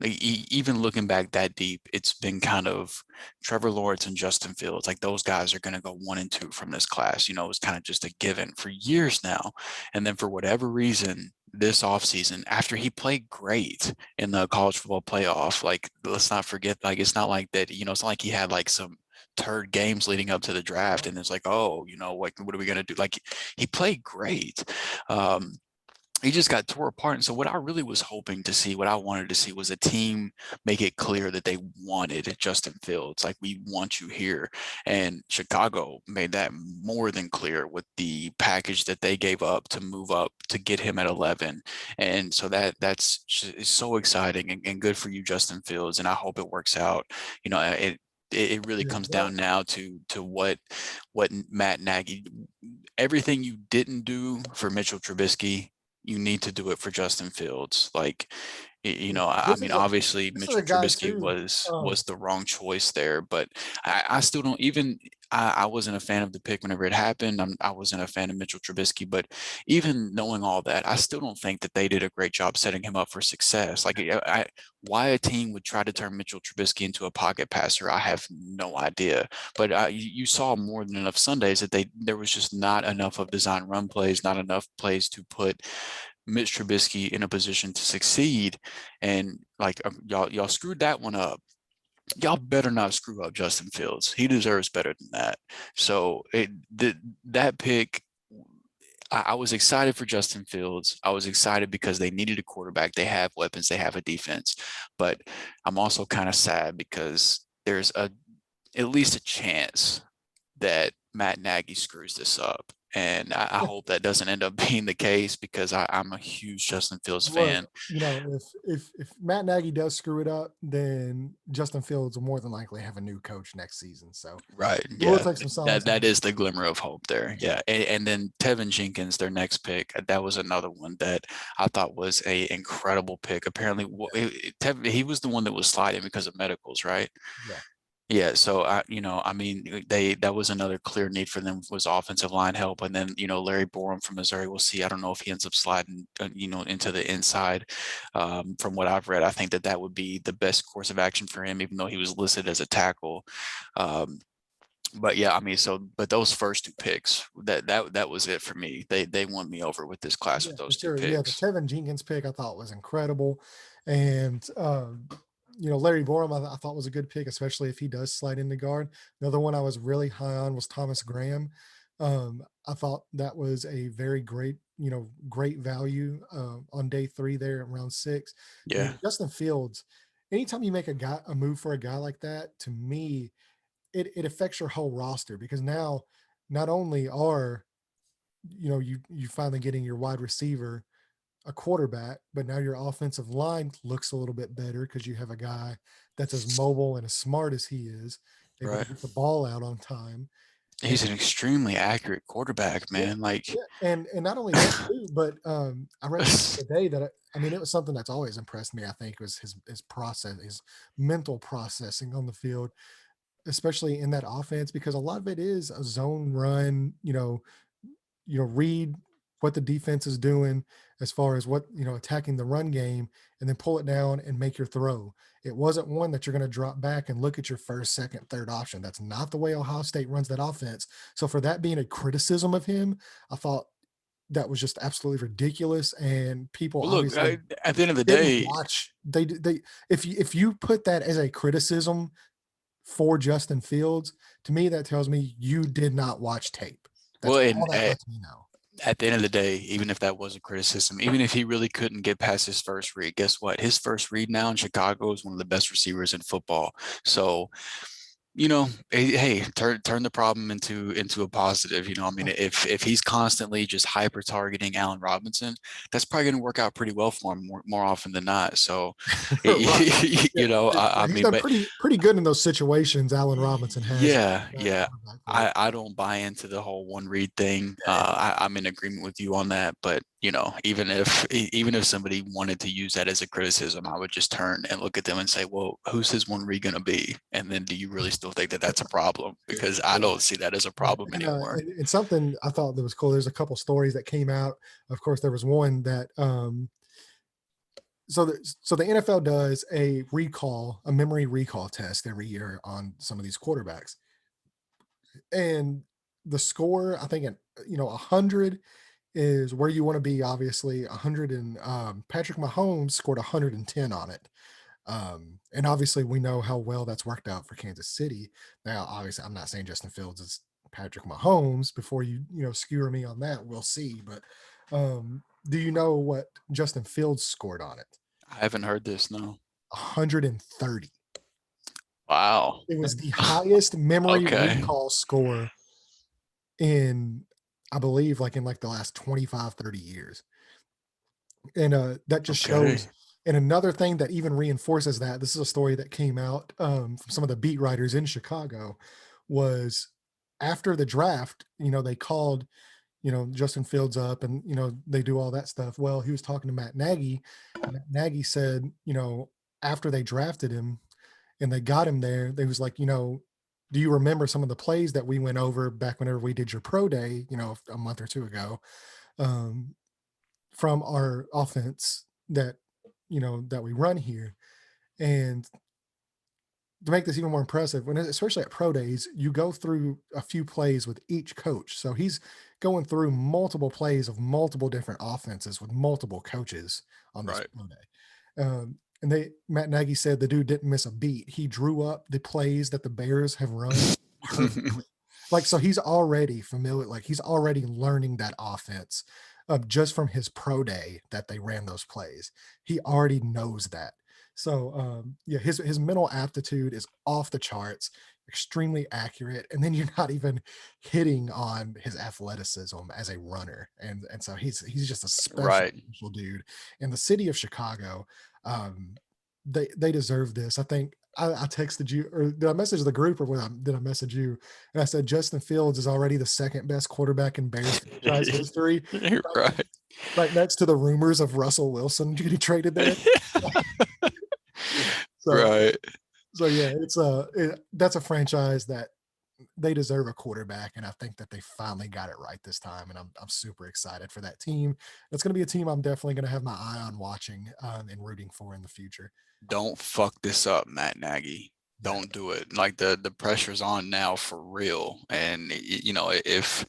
even looking back that deep, it's been kind of Trevor Lawrence and Justin Fields. Like those guys are going to go 1 and 2 from this class. It was kind of just a given for years now. And then for whatever reason, this offseason, after he played great in the college football playoff, like let's not forget, like it's not like that, it's not like he had like some turd games leading up to the draft and it's like, oh, what are we going to do? Like he played great. He just got tore apart. And so what I really was hoping to see, what I wanted to see was a team make it clear that they wanted Justin Fields. Like, we want you here. And Chicago made that more than clear with the package that they gave up to move up to get him at 11. And so that's so exciting and good for you, Justin Fields. And I hope it works out. It really Yeah, comes down now to what Matt Nagy, everything you didn't do for Mitchell Trubisky, you need to do it for Justin Fields. Like, I this mean, is a obviously this is a Mitchell guy Trubisky too. was the wrong choice there, but I still don't even. I wasn't a fan of the pick whenever it happened. I wasn't a fan of Mitchell Trubisky, but even knowing all that, I still don't think that they did a great job setting him up for success. Like, why a team would try to turn Mitchell Trubisky into a pocket passer, I have no idea. But you saw more than enough Sundays that there was just not enough of design run plays, not enough plays to put Mitch Trubisky in a position to succeed. And like y'all screwed that one up. Y'all better not screw up Justin Fields. He deserves better than that. So that pick, I was excited for Justin Fields. I was excited because they needed a quarterback. They have weapons. They have a defense. But I'm also kind of sad because there's at least a chance that Matt Nagy screws this up. And I hope that doesn't end up being the case because I'm a huge Justin Fields Look, fan. if Matt Nagy does screw it up, then Justin Fields will more than likely have a new coach next season. So Right. it will Yeah. take some solace. That is the glimmer of hope there. Yeah. And then Tevin Jenkins, their next pick, that was another one that I thought was a incredible pick. Apparently, he was the one that was sliding because of medicals, right? Yeah. Yeah, so I mean, that was another clear need for them was offensive line help, and then Larry Borum from Missouri. We'll see. I don't know if he ends up sliding, into the inside. From what I've read, I think that would be the best course of action for him, even though he was listed as a tackle. But yeah, I mean, but those first 2 picks, that was it for me. They won me over with this class Yeah, with for those 2 sure. Yeah, the picks. Tevin Jenkins pick I thought was incredible, and Larry Borum I thought was a good pick, especially if he does slide into guard. Another one I was really high on was Thomas Graham. I thought that was a very great value on day 3 there at round 6. Yeah. And Justin Fields, anytime you make a move for a guy like that, to me, it affects your whole roster, because now not only are you finally getting your wide receiver a quarterback, but now your offensive line looks a little bit better because you have a guy that's as mobile and as smart as he is, able to Right. get the ball out on time. And He's an extremely accurate quarterback, yeah, man. Like, yeah, and not only that too, but I read something today that I mean, it was something that's always impressed me. I think was his process, his mental processing on the field, especially in that offense, because a lot of it is a zone run. Read what the defense is doing as far as what, attacking the run game, and then pull it down and make your throw. It wasn't one that you're going to drop back and look at your first, second, third option. That's not the way Ohio State runs that offense. So for that being a criticism of him, I thought that was just absolutely ridiculous. And people well, look, obviously at the end of the didn't day, watch. They if you put that as a criticism for Justin Fields, to me that tells me you did not watch tape. That's well, all and that lets me know. at the end of the day, even if that was a criticism, even if he really couldn't get past his first read, guess what? His first read now in Chicago is one of the best receivers in football. So, hey, turn the problem into a positive. I mean, if he's constantly just hyper targeting Allen Robinson, that's probably going to work out pretty well for him more often than not. So, Right. Yeah, I he's mean, done but pretty good in those situations. Allen Robinson has yeah, that yeah. quarterback play. I don't buy into the whole one read thing. Yeah, I'm in agreement with you on that. But even if somebody wanted to use that as a criticism, I would just turn and look at them and say, well, who's his one read gonna be? And then do you really still think that that's a problem? Because I yeah, don't see that as a yeah. problem And, anymore. and something I thought that was cool. There's a couple stories that came out. Of course, there was one that so the NFL does a memory recall test every year on some of these quarterbacks, and the score, I think, 100 is where you want to be. Obviously, 100, and Patrick Mahomes scored 110 on it. And obviously, we know how well that's worked out for Kansas City. Now, obviously, I'm not saying Justin Fields is Patrick Mahomes. Before you skewer me on that, we'll see. But do you know what Justin Fields scored on it? I haven't heard this, no. 130. Wow. It was the highest memory Okay. recall score in, I believe, like in like the last 25, 30 years. And that just Okay. shows. And another thing that even reinforces that, this is a story that came out from some of the beat writers in Chicago, was after the draft, they called, Justin Fields up, and, they do all that stuff. Well, he was talking to Matt Nagy. Matt Nagy said, after they drafted him and they got him there, they was like, do you remember some of the plays that we went over back whenever we did your pro day, a month or two ago, um, from our offense that we run here? And to make this even more impressive, especially at pro days, you go through a few plays with each coach. So he's going through multiple plays of multiple different offenses with multiple coaches on this Right. pro day. And Matt Nagy said the dude didn't miss a beat. He drew up the plays that the Bears have run perfectly. Like, so he's already familiar, like he's already learning that offense just from his pro day that they ran those plays. He already knows that. So yeah, his mental aptitude is off the charts, extremely accurate, and then you're not even hitting on his athleticism as a runner, and so he's just a special, Right. special dude. In the city of Chicago, um, they deserve this. I think I texted you, or did I message the group, or did I message you? And I said Justin Fields is already the second best quarterback in Bears franchise history, right, Right. right next to the rumors of Russell Wilson getting traded there. So Right. so yeah, that's a franchise that they deserve a quarterback, and I think that they finally got it right this time, and I'm super excited for that team. It's going to be a team I'm definitely going to have my eye on watching and rooting for in the future. Don't fuck this up, Matt Nagy. Yeah. Don't do it. Like the pressure's on now for real. And if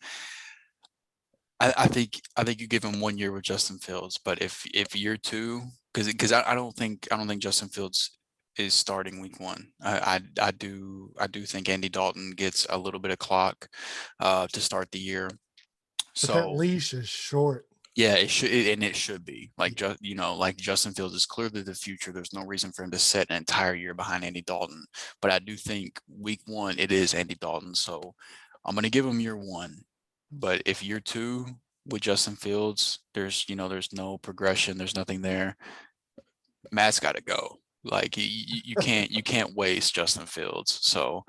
I think you give him 1 year with Justin Fields, but if year two, because I don't think Justin Fields is starting week one. I do think Andy Dalton gets a little bit of clock to start the year. But that So leash is short. yeah, it should be like Yeah. like Justin Fields is clearly the future. There's no reason for him to set an entire year behind Andy Dalton. But I do think week one it is Andy Dalton. So I'm gonna give him year one. But if year two with Justin Fields, there's no progression, there's nothing there. Matt's got to go. Like you can't waste Justin Fields. So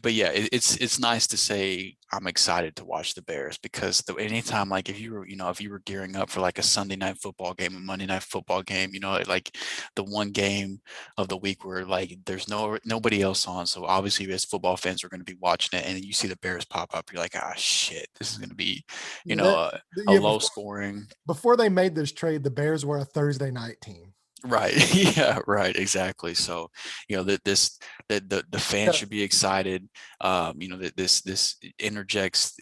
but yeah, it's nice to say I'm excited to watch the Bears because anytime like if you were gearing up for like a Sunday night football game, a Monday night football game, like the one game of the week where like there's nobody else on, so obviously as football fans are going to be watching it, and you see the Bears pop up, you're like, ah, shit, this is going to be Yeah, that a yeah, low scoring. before they made this trade, the Bears were a Thursday night team. Right. Yeah, right. Exactly. So, that the fans Yeah, should be excited. That this interjects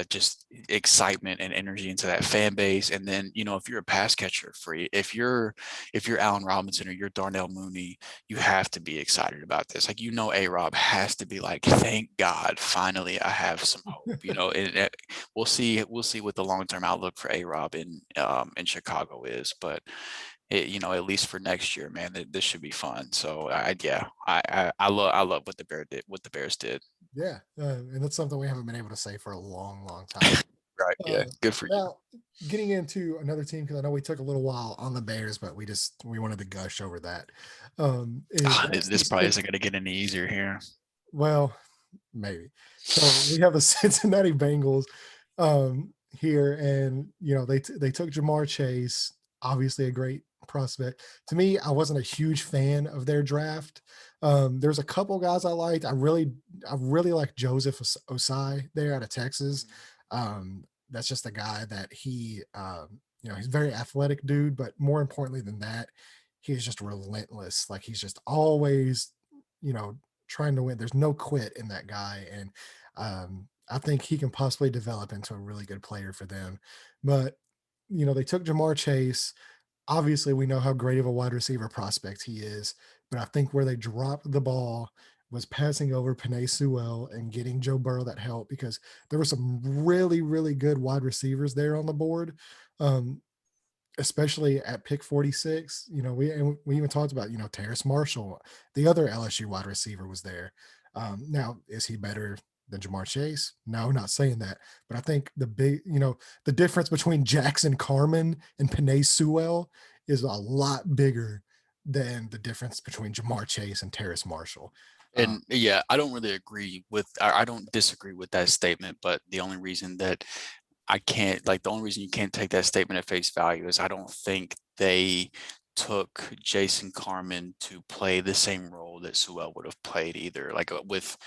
just excitement and energy into that fan base. And then, if you're a pass catcher free, if you're Allen Robinson or you're Darnell Mooney, you have to be excited about this. Like, A-Rob has to be like, thank God, finally I have some hope. And we'll see what the long-term outlook for A-Rob in Chicago is, but at least for next year, man, this should be fun. So yeah, I love what the Bears did. yeah, and that's something we haven't been able to say for a long, long time. Right. Yeah. Uh, Good for you. Now, getting into another team because I know we took a little while on the Bears, but we wanted to gush over that. Is This probably isn't going to get any easier here. well, maybe. So we have the Cincinnati Bengals here, and they took Jamar Chase, obviously a great prospect. To me, I wasn't a huge fan of their draft. There's a couple guys I liked. I really like Joseph Osai there out of Texas. That's just a guy that he's a very athletic dude, but more importantly than that, he's just relentless. Like he's just always, you know, trying to win. There's no quit in that guy, and I think he can possibly develop into a really good player for them. But they took Jamar Chase. Obviously, we know how great of a wide receiver prospect he is, but I think where they dropped the ball was passing over Penei Sewell and getting Joe Burrow that help because there were some really, really good wide receivers there on the board. Um, Especially at pick 46. We even talked about, Terrace Marshall, the other LSU wide receiver was there. Now, is he better than Jamar Chase? No, not saying that. But I think the difference between Jackson Carman and Penei Sewell is a lot bigger than the difference between Jamar Chase and Terrace Marshall. And yeah, I don't disagree with that statement, but the only reason that the only reason you can't take that statement at face value is I don't think they took Jason Carman to play the same role that Sewell would have played either. Like with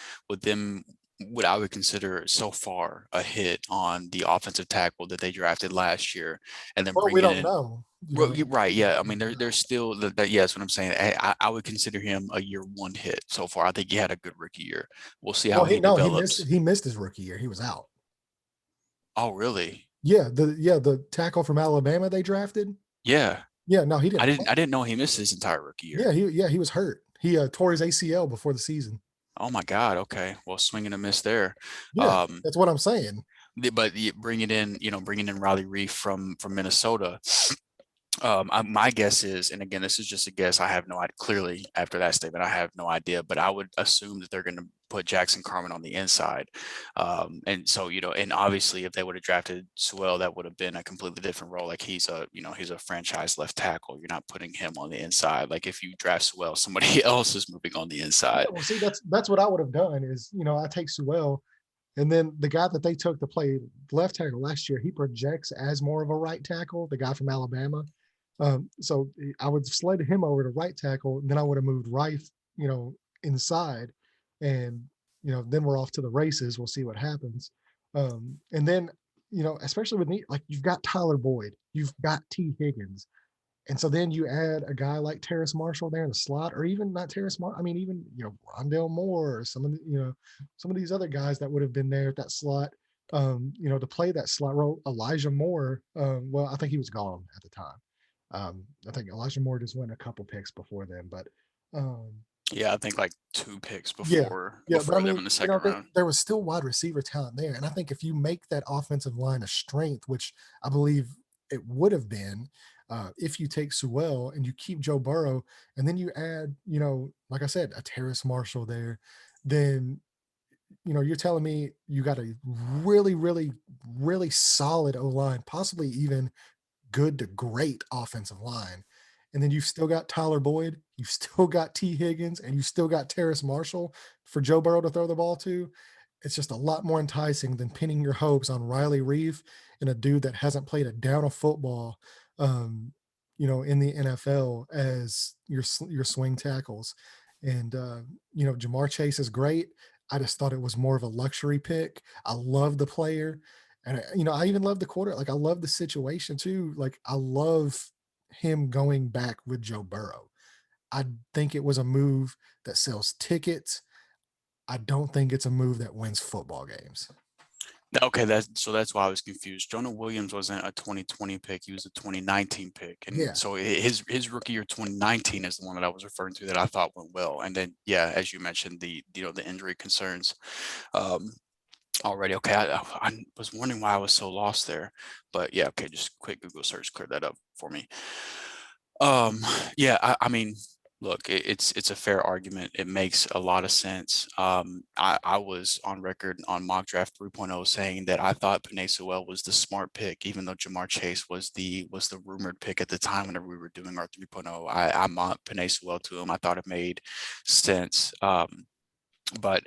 them, what I would consider so far a hit on the offensive tackle that they drafted last year, and then Well, we bringing don't in. know. Well, you're right. Yeah. I mean, there's still that. Yeah, that's what I'm saying. I would consider him a year one hit so far. I think he had a good rookie year. We'll see Well, how he he no, he missed develops. he missed his rookie year. He was out. Oh, really? The tackle from Alabama they drafted. Yeah. Yeah, no, he I didn't didn't. play. I didn't know he missed his entire rookie Yeah, year. he was hurt. He tore his ACL before the season. Oh my God. Okay. Well, swing and a miss there. Yeah, Um, that's what I'm saying. but bringing in Riley Reef from Minnesota. My guess is, and again, this is just a guess. I have no idea. Clearly, after that statement, I have no idea. But I would assume that they're going to put Jackson Carman on the inside, and so and obviously, if they would have drafted Sewell, that would have been a completely different role. Like he's a franchise left tackle. You're not putting him on the inside. Like if you draft Sewell, somebody else is moving on the Yeah, inside. well, see, that's what I would have done is I take Sewell, and then the guy that they took to play left tackle last year, he projects as more of a right tackle, the guy from Alabama. So I would slide him over to right tackle, and then I would have moved Rife, inside, and then we're off to the races. We'll see what happens. And then especially with me, like you've got Tyler Boyd, you've got T. Higgins, and so then you add a guy like Terrace Marshall there in the slot, or even not Terrace Marshall. I mean, even Rondell Moore, or some of these other guys that would have been there at that slot, to play that slot role. Elijah Moore, well, I think he was gone at the time. I think Elijah Moore just went a couple picks before then, but um, Yeah, I think like two picks yeah, before yeah. But I before them mean, in the second round. there was still wide receiver talent there, and I think if you make that offensive line a strength, which I believe it would have been, if you take Sewell and you keep Joe Burrow, and then you add, like I said, a Terrace Marshall there, then you're telling me you got a really, really, really solid O line, possibly even good to great offensive line. And then you've still got Tyler Boyd, you've still got T. Higgins, and you still got Terrace Marshall for Joe Burrow to throw the ball to. It's just a lot more enticing than pinning your hopes on Riley Reef and a dude that hasn't played a down of football, in the NFL as your swing tackles. And Jamar Chase is great. I just thought it was more of a luxury pick. I love the player. And I even love the quarter. Like I love the situation too. Like I love him going back with Joe Burrow. I think it was a move that sells tickets. I don't think it's a move that wins football games. Okay, that's why I was confused. Jonah Williams wasn't a 2020 pick; he was a 2019 pick, and Yeah. so his rookie year 2019 is the one that I was referring to that I thought went well. And then, yeah, as you mentioned, the injury concerns um, already. Okay, I was wondering why I was so lost there, but yeah, okay, just quick Google search cleared that up for me. Um, yeah, I mean, look, it's a fair argument. It makes a lot of sense. I was on record on Mock Draft 3.0 saying that I thought Penei Sewell was the smart pick, even though Jamar Chase was the rumored pick at the time whenever we were doing our 3.0. I mocked Penei Sewell to him. I thought it made sense. But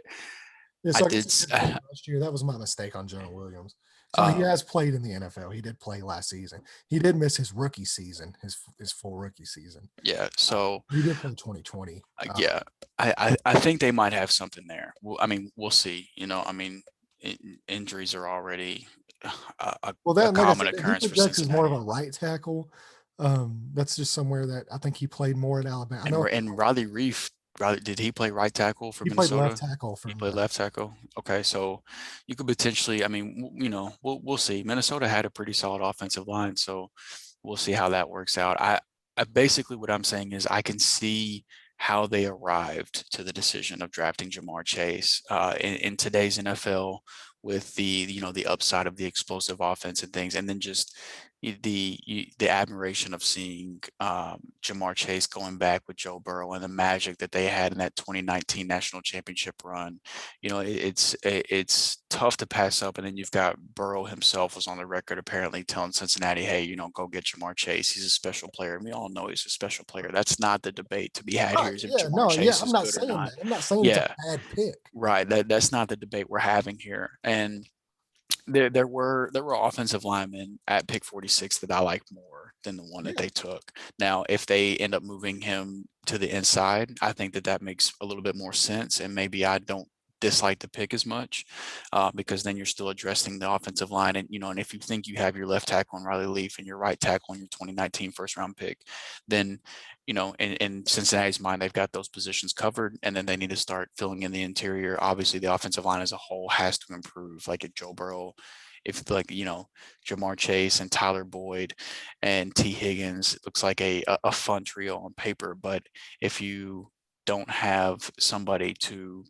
Yeah, I so I did. guess he did play last year. That was my mistake on Jonah Williams. So he Um, has played in the NFL. He did play last season. He did miss his rookie season, his full rookie season. yeah. So He did play 2020. yeah, I think they might have something there. I mean, we'll see. I mean, injuries are already Well, a then, like I common said, he occurrence for projects as more of Cincinnati. a right tackle. That's just somewhere that I think he played more at Alabama. I And know and Riley Reef, did he play right tackle for he played left Minnesota? tackle for He played Minnesota. left tackle. Okay, so you could potentially. I mean, we'll see. Minnesota had a pretty solid offensive line, so we'll see how that works out. I basically what I'm saying is I can see how they arrived to the decision of drafting Jamar Chase in today's NFL with the upside of the explosive offense and things, and then just the admiration of seeing Jamar Chase going back with Joe Burrow and the magic that they had in that 2019 national championship run. It's tough to pass up. And then you've got Burrow himself was on the record apparently telling Cincinnati, hey, go get Jamar Chase. He's a special player. And we all know he's a special player. That's not the debate to be had Right. here is if Yeah. Jamar No. Yeah. Chase I'm is not good or saying not. that. I'm not saying it's a Yeah, bad pick. right. That's not the debate we're having here. And there were offensive linemen at pick 46 that I like more than the one that Yeah. they took. Now, if they end up moving him to the inside, I think that makes a little bit more sense, and maybe I don't dislike the pick as much because then you're still addressing the offensive line, and if you think you have your left tackle on Riley Leaf and your right tackle on your 2019 first round pick, then in Cincinnati's mind, they've got those positions covered, and then they need to start filling in the interior. Obviously, the offensive line as a whole has to improve. Like if Joe Burrow, if Jamar Chase and Tyler Boyd and T. Higgins, it looks like a fun trio on paper. But if you don't have somebody to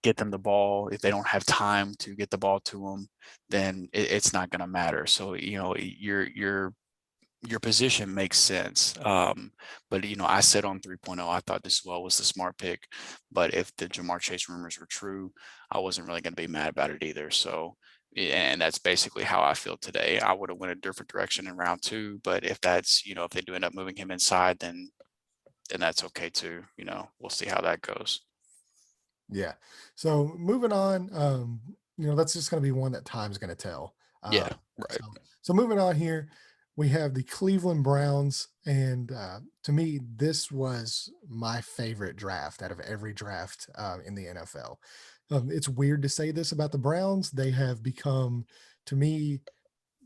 get them the ball, if they don't have time to get the ball to them, then it's not going to matter. So your position makes sense. But I said on 3.0, I thought this was the smart pick. But if the Jamar Chase rumors were true, I wasn't really going to be mad about it either. So, and that's basically how I feel today. I would have went a different direction in round two, but if if they do end up moving him inside, then that's okay too. We'll see how that goes. Yeah. So moving on, that's just going to be one that time's going to tell. Yeah, Uh, right. so moving on here, we have the Cleveland Browns, and to me, this was my favorite draft out of every draft in the NFL. It's weird to say this about the Browns; they have become, to me,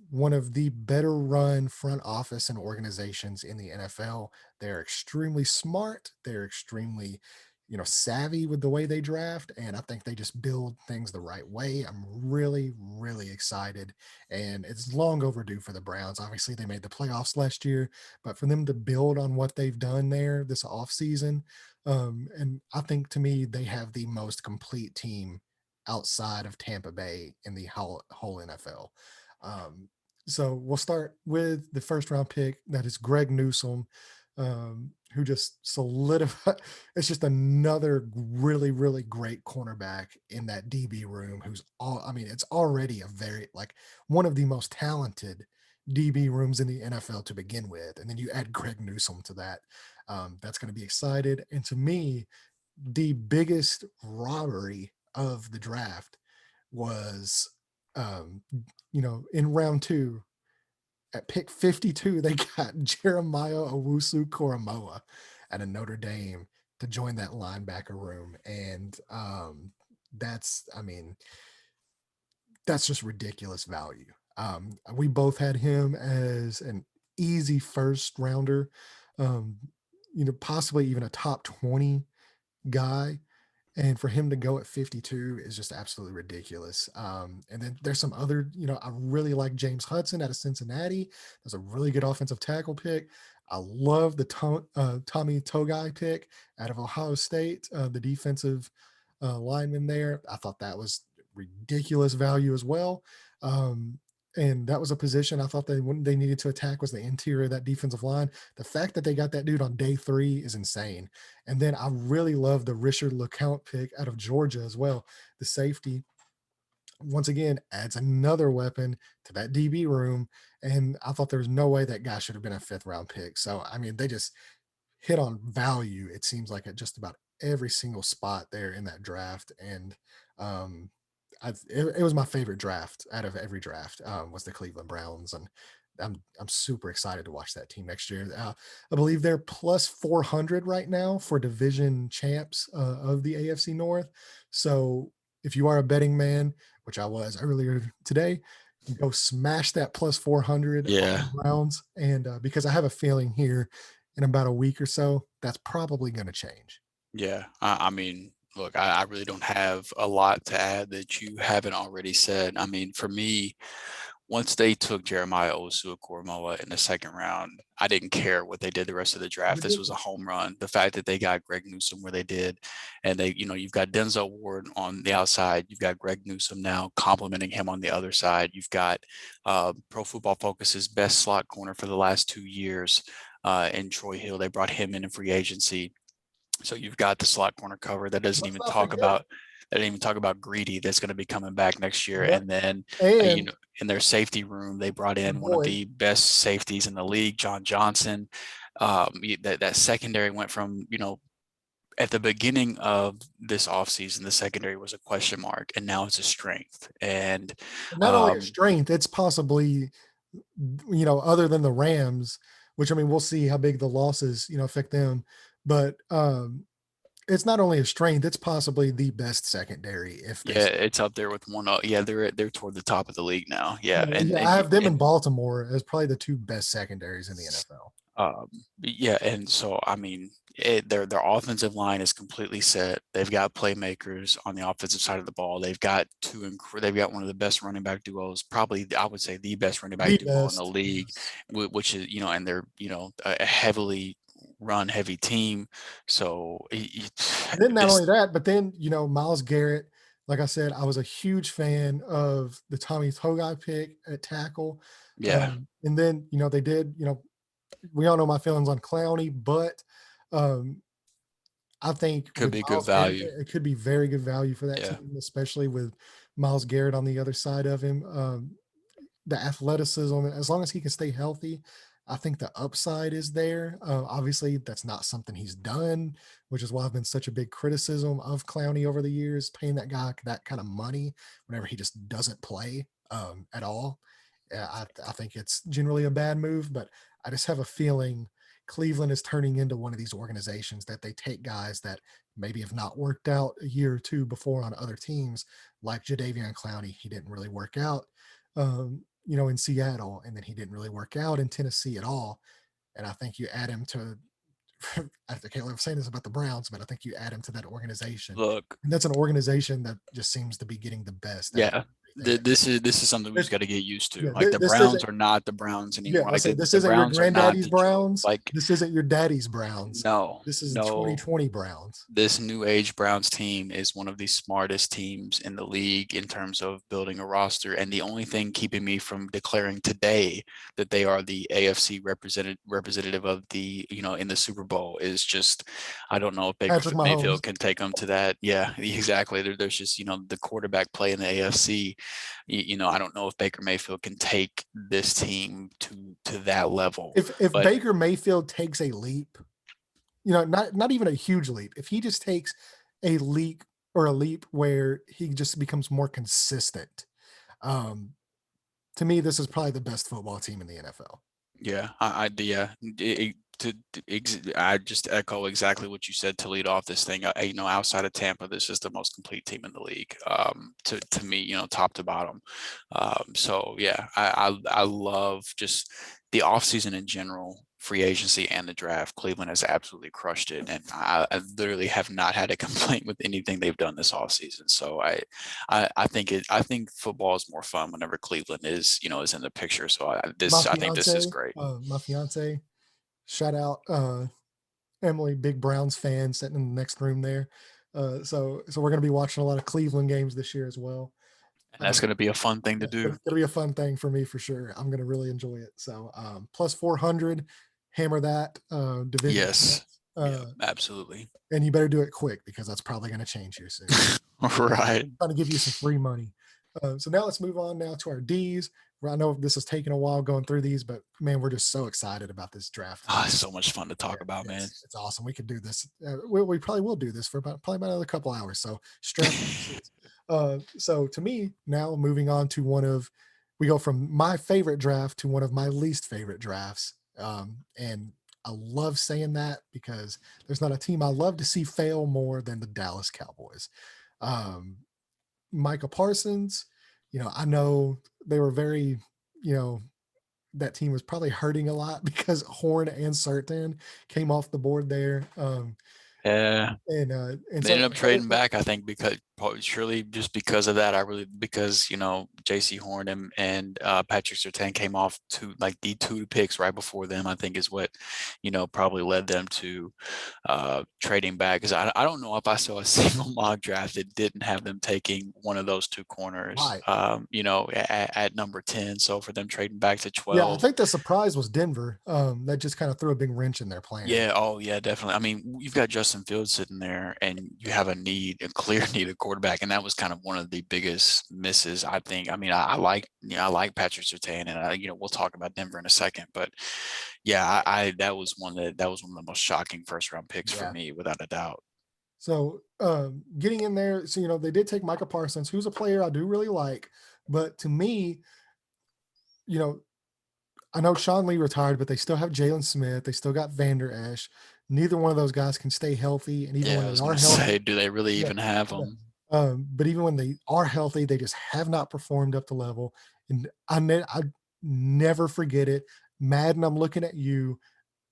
one of the better run front office and organizations in the NFL. They're extremely smart. They're extremely, savvy with the way they draft. And I think they just build things the right way. I'm really, really excited. And it's long overdue for the Browns. Obviously, they made the playoffs last year, but for them to build on what they've done there this offseason, and I think to me, they have the most complete team outside of Tampa Bay in the whole NFL. Um, so we'll start with the first round pick. That is Greg Newsome, who just solidified. It's just another really, really great cornerback in that DB room. It's already a very one of the most talented DB rooms in the NFL to begin with, and then you add Greg Newsome to that. That's going to be excited. And to me, the biggest robbery of the draft was um, in round two at pick 52, they got Jeremiah Owusu Koromoa at a Notre Dame to join that linebacker room. And that's, I mean, that's just ridiculous value. We both had him as an easy first rounder, um, possibly even a top 20 guy. And for him to go at 52 is just absolutely ridiculous. And then there's some other, I really like James Hudson out of Cincinnati. That's a really good offensive tackle pick. I love the Tommy Togai pick out of Ohio State, the defensive lineman there. I thought that was ridiculous value as well. And that was a position I thought they needed to attack was the interior of that defensive line. The fact that they got that dude on day 3 is insane. And then I really love the Richard LeCounte pick out of Georgia as well. The safety, once again, adds another weapon to that DB room. And I thought there was no way that guy should have been a 5th round pick. So, I mean, they just hit on value, it seems like, at just about every single spot there in that draft. And um, it was my favorite draft out of every draft, was the Cleveland Browns. And I'm super excited to watch that team next year. I believe they're plus 400 right now for division champs of the AFC North. So if you are a betting man, which I was earlier today, go smash that plus 400 on Yeah. the Browns. And because I have a feeling here in about a week or so, that's probably going to change. Yeah. I mean, look, I really don't have a lot to add that you haven't already said. I mean, for me, once they took Jeremiah Owusu-Koramoah in the 2nd round, I didn't care what they did the rest of the draft. This was a home run. The fact that they got Greg Newsome where they did, and you've got Denzel Ward on the outside. You've got Greg Newsome now complimenting him on the other side. You've got Pro Football Focus's best slot corner for the last 2 years in Troy Hill. They brought him in free agency. So you've got the slot corner cover that doesn't even talk about Greedy that's going to be coming back next year. Yep. And then And in their safety room, they brought in one of the best safeties in the league, John Johnson. That secondary went from, at the beginning of this offseason, the secondary was a question mark, and now it's a strength. And not only a strength, it's possibly, other than the Rams, which, I mean, we'll see how big the losses, affect them. But it's not only a strength, it's possibly the best secondary. It's up there with one. They're toward the top of the league now. Yeah, I have them in Baltimore as probably the 2 best secondaries in the NFL. And so I mean, their offensive line is completely set. They've got playmakers on the offensive side of the ball. They've got they've got one of the best running back duos, probably I would say the best running back duo in the league, yes. Which is and they're a heavily run heavy team. So then not only that, but then Myles Garrett. Like I said, I was a huge fan of the Tommy Togai pick at tackle. Yeah, and then they did. We all know my feelings on Clowney, but I think could be good value. Garrett, it could be very good value for that team, especially with Myles Garrett on the other side of him. The athleticism, as long as he can stay healthy, I think the upside is there. Obviously, that's not something he's done, which is why I've been such a big criticism of Clowney over the years, paying that guy that kind of money whenever he just doesn't play at all. I think it's generally a bad move, but I just have a feeling Cleveland is turning into one of these organizations that they take guys that maybe have not worked out a year or 2 before on other teams, like Jadeveon Clowney. He didn't really work out. In Seattle, and then he didn't really work out in Tennessee at all. And I think you add him to, I can't love saying this about the Browns, but I think you add him to that organization. Look, and that's an organization that just seems to be getting the best. Yeah. This is something we just got to get used to. Like the Browns are not the Browns anymore. Like this isn't your granddaddy's Browns. Like this isn't your daddy's Browns. No, this is 2020 Browns. This new age Browns team is one of the smartest teams in the league in terms of building a roster. And the only thing keeping me from declaring today that they are the AFC representative of the in the Super Bowl is just I don't know if Baker Mayfield can take them to that. Yeah, exactly. There's just the quarterback play in the AFC. I don't know if Baker Mayfield can take this team to that level. If Baker Mayfield takes a leap, not even a huge leap, if he just takes a leap where he just becomes more consistent, to me, this is probably the best football team in the NFL. Yeah, I just echo exactly what you said to lead off this thing. Outside of Tampa, this is the most complete team in the league. To me, top to bottom. So yeah, I love just the offseason in general, free agency and the draft, Cleveland has absolutely crushed it. And I literally have not had a complaint with anything they've done this offseason. So I think football is more fun whenever Cleveland is in the picture. So I think this is great. My fiance, shout out Emily, big Browns fan, sitting in the next room there. So we're going to be watching a lot of Cleveland games this year as well. And that's going to be a fun thing to do. It's going to be a fun thing for me for sure. I'm going to really enjoy it. So plus 400, hammer that division. Yes, absolutely. And you better do it quick because that's probably going to change here soon. Right. I'm trying to give you some free money. So now let's move on now to our Ds. I know this has taken a while going through these, but man, we're just so excited about this draft. It's so much fun to talk about, man. It's awesome. We could do this. We probably will do this for probably about another couple hours. So strap. So to me, now moving on to we go from my favorite draft to one of my least favorite drafts. And I love saying that because there's not a team I love to see fail more than the Dallas Cowboys. Micah Parsons, I know they were very, that team was probably hurting a lot because Horn and Surtain came off the board there. Yeah. And they ended up trading back, I think, because surely just because of that, because J.C. Horn and Patrick Surtain came off the two picks right before them, I think is what probably led them to trading back. Because I don't know if I saw a single mock draft that didn't have them taking one of those two corners, at number 10. So for them trading back to 12, yeah, I think the surprise was Denver. That just kind of threw a big wrench in their plan. Yeah. Oh, yeah, definitely. I mean, you've got Justin Fields sitting there, and you have a clear need of quarterback, and that was kind of one of the biggest misses, I think. I mean, I like Patrick Surtain, and we'll talk about Denver in a second, but yeah, that was one of the most shocking first round picks for me, without a doubt. So getting in there, so they did take Micah Parsons, who's a player I do really like, but to me, I know Sean Lee retired, but they still have Jalen Smith. They still got Vander Esch. Neither one of those guys can stay healthy. And even when they are healthy, do they really even have them? But even when they are healthy, they just have not performed up to level. And I never forget it. Madden, I'm looking at you.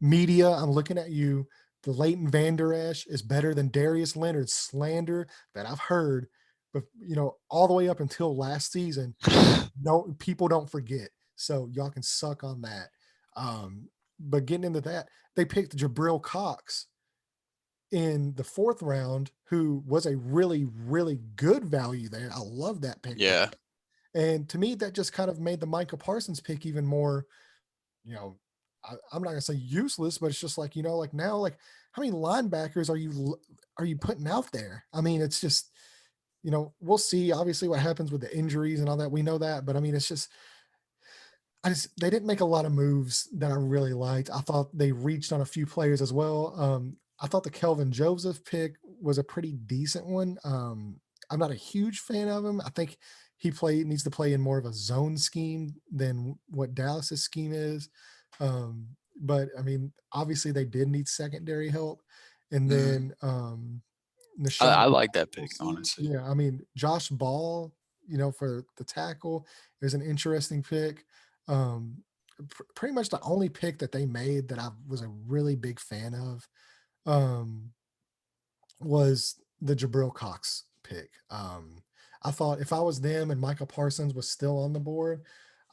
Media, I'm looking at you. The Leighton Vander Esch is better than Darius Leonard's slander that I've heard, but all the way up until last season. No, people don't forget. So y'all can suck on that. But getting into that, they picked Jabril Cox in the 4th round, who was a really, really good value there. I love that pick. Yeah. And to me, that just kind of made the Micah Parsons pick even more, I'm not gonna say useless, but it's just like, now, how many linebackers are you putting out there? I mean, it's just, we'll see obviously what happens with the injuries and all that. We know that, but I mean, it's just, they didn't make a lot of moves that I really liked. I thought they reached on a few players as well. I thought the Kelvin Joseph pick was a pretty decent one. I'm not a huge fan of him. I think he needs to play in more of a zone scheme than what Dallas's scheme is. But I mean, obviously they did need secondary help. And then I like that pick, honestly. Yeah, I mean, Josh Ball, for the tackle is an interesting pick. Pretty much the only pick that they made that I was a really big fan of was the Jabril Cox pick. I thought if I was them and Micah Parsons was still on the board,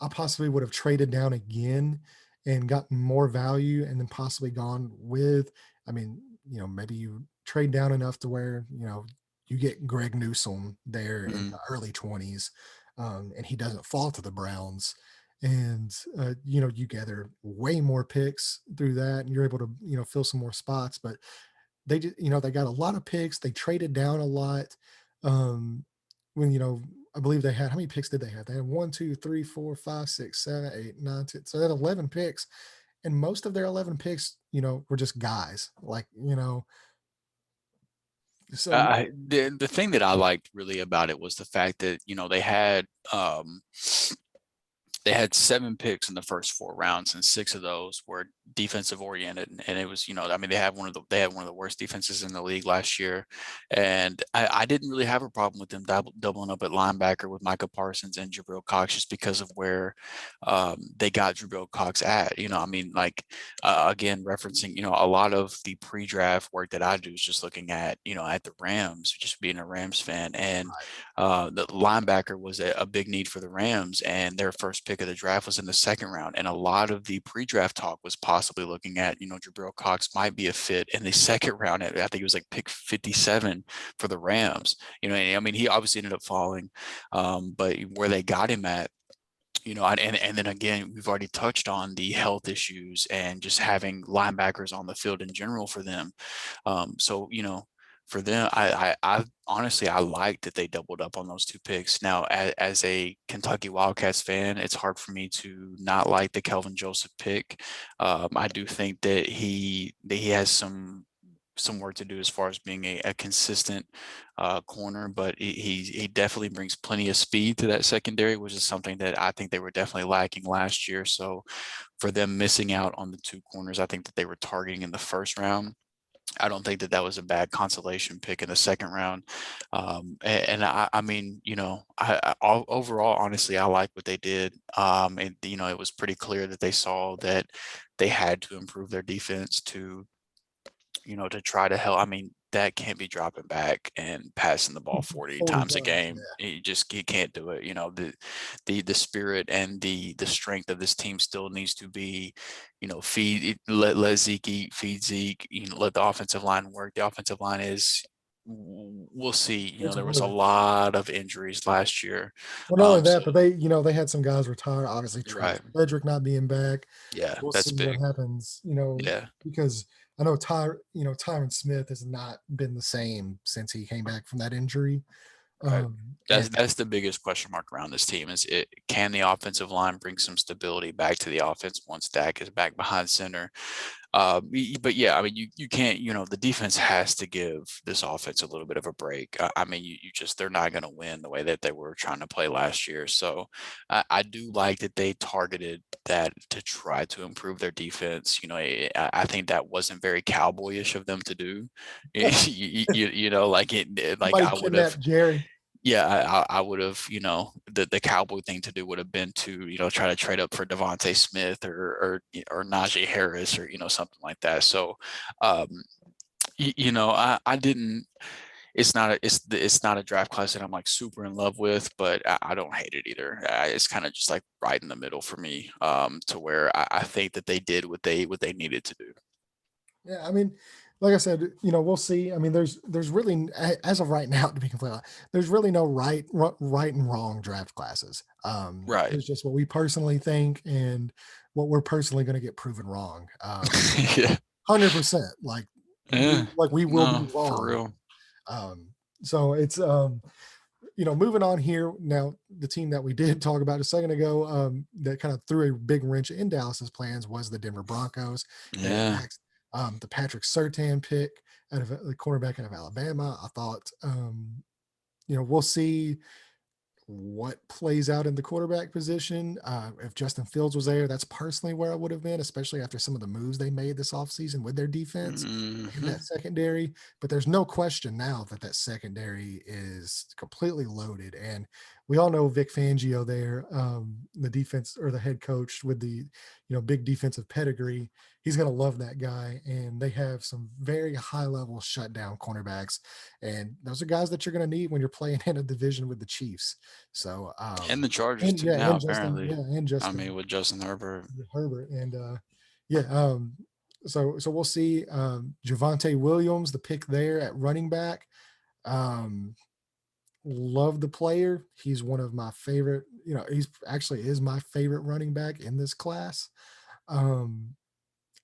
I possibly would have traded down again and gotten more value, and then possibly gone with, maybe you trade down enough to where, you get Greg Newsome there in the early 20s, and he doesn't fall to the Browns. And, you gather way more picks through that, and you're able to, fill some more spots. But they just, they got a lot of picks. They traded down a lot. When, I believe they had, how many picks did they have? They had 1, 2, 3, 4, 5, 6, 7, 8, 9, 10. So they had 11 picks. And most of their 11 picks, were just guys. So the thing that I liked really about it was the fact that they had 7 picks in the first 4 rounds, and 6 of those were defensive oriented. And it was, I mean, they had one of the worst defenses in the league last year. And I didn't really have a problem with them doubling up at linebacker with Micah Parsons and Jabril Cox, just because of where they got Jabril Cox at. I mean, like, again, referencing, a lot of the pre-draft work that I do is just looking at, at the Rams, just being a Rams fan. And the linebacker was a big need for the Rams, and their first pick of the draft was in the second round. And a lot of the pre-draft talk was possibly looking at, Jabril Cox might be a fit in the second round. I think it was like pick 57 for the Rams. I mean, he obviously ended up falling, but where they got him at, and then again, we've already touched on the health issues and just having linebackers on the field in general for them. So, for them, I honestly, I like that they doubled up on those 2 picks. Now, as a Kentucky Wildcats fan, it's hard for me to not like the Kelvin Joseph pick. I do think that he has some work to do as far as being a consistent corner, but he definitely brings plenty of speed to that secondary, which is something that I think they were definitely lacking last year. So for them missing out on the 2 corners, I think that they were targeting in the first round, I don't think that that was a bad consolation pick in the second round. And I mean, overall, honestly, I like what they did. And, it was pretty clear that they saw that they had to improve their defense to try to help. I mean, that can't be dropping back and passing the ball 40 40 times a times, game. He can't do it. The spirit and the strength of this team still needs to be, let Zeke eat, feed Zeke, let the offensive line work. The offensive line we'll see. It's There was a really lot of injuries last year. well, not only that, So but they had some guys retire. Obviously, right. Frederick not being back. Yeah, We'll that's see what big. happens. Yeah. Because I know Tyron Smith has not been the same since he came back from that injury. Right. And That's the biggest question mark around this team is can the offensive line bring some stability back to the offense once Dak is back behind center? But yeah, I mean, you can't, the defense has to give this offense a little bit of a break. I mean, they're not going to win the way that they were trying to play last year. So I do like that they targeted that to try to improve their defense. I think that wasn't very cowboyish of them to do. Like somebody I would have. kidnapped Jerry. Yeah, I would have, the Cowboy thing to do would have been to, try to trade up for Devontae Smith or Najee Harris or, something like that. So, I didn't. It's not a draft class that I'm like super in love with, but I don't hate it either. It's kind of just like right in the middle for me, to where I think that they did what they needed to do. Yeah, I mean, like I said, we'll see. I mean, there's really, as of right now, to be completely honest, there's really no right and wrong draft classes. Right. It's just what we personally think and what we're personally going to get proven wrong. Yeah. 100%. Like Yeah. we will be No, for wrong. real. So it's moving on here now. The team that we did talk about a second ago, that kind of threw a big wrench in Dallas's plans was the Denver Broncos. Yeah. The Patrick Surtain pick out of the quarterback out of Alabama. I thought, we'll see what plays out in the quarterback position. If Justin Fields was there, that's personally where I would have been, especially after some of the moves they made this offseason with their defense in Mm-hmm. that secondary. But there's no question now that secondary is completely loaded. And we all know Vic Fangio there, the defense or the head coach with the, big defensive pedigree. He's going to love that guy. And they have some very high level shutdown cornerbacks. And those are guys that you're going to need when you're playing in a division with the Chiefs. So, And the Chargers too now, apparently. And I Justin mean, with Justin Herbert. Herbert. And, so we'll see. Javonte Williams, the pick there at running back. Love the player. He's one of my favorite, he's actually is my favorite running back in this class.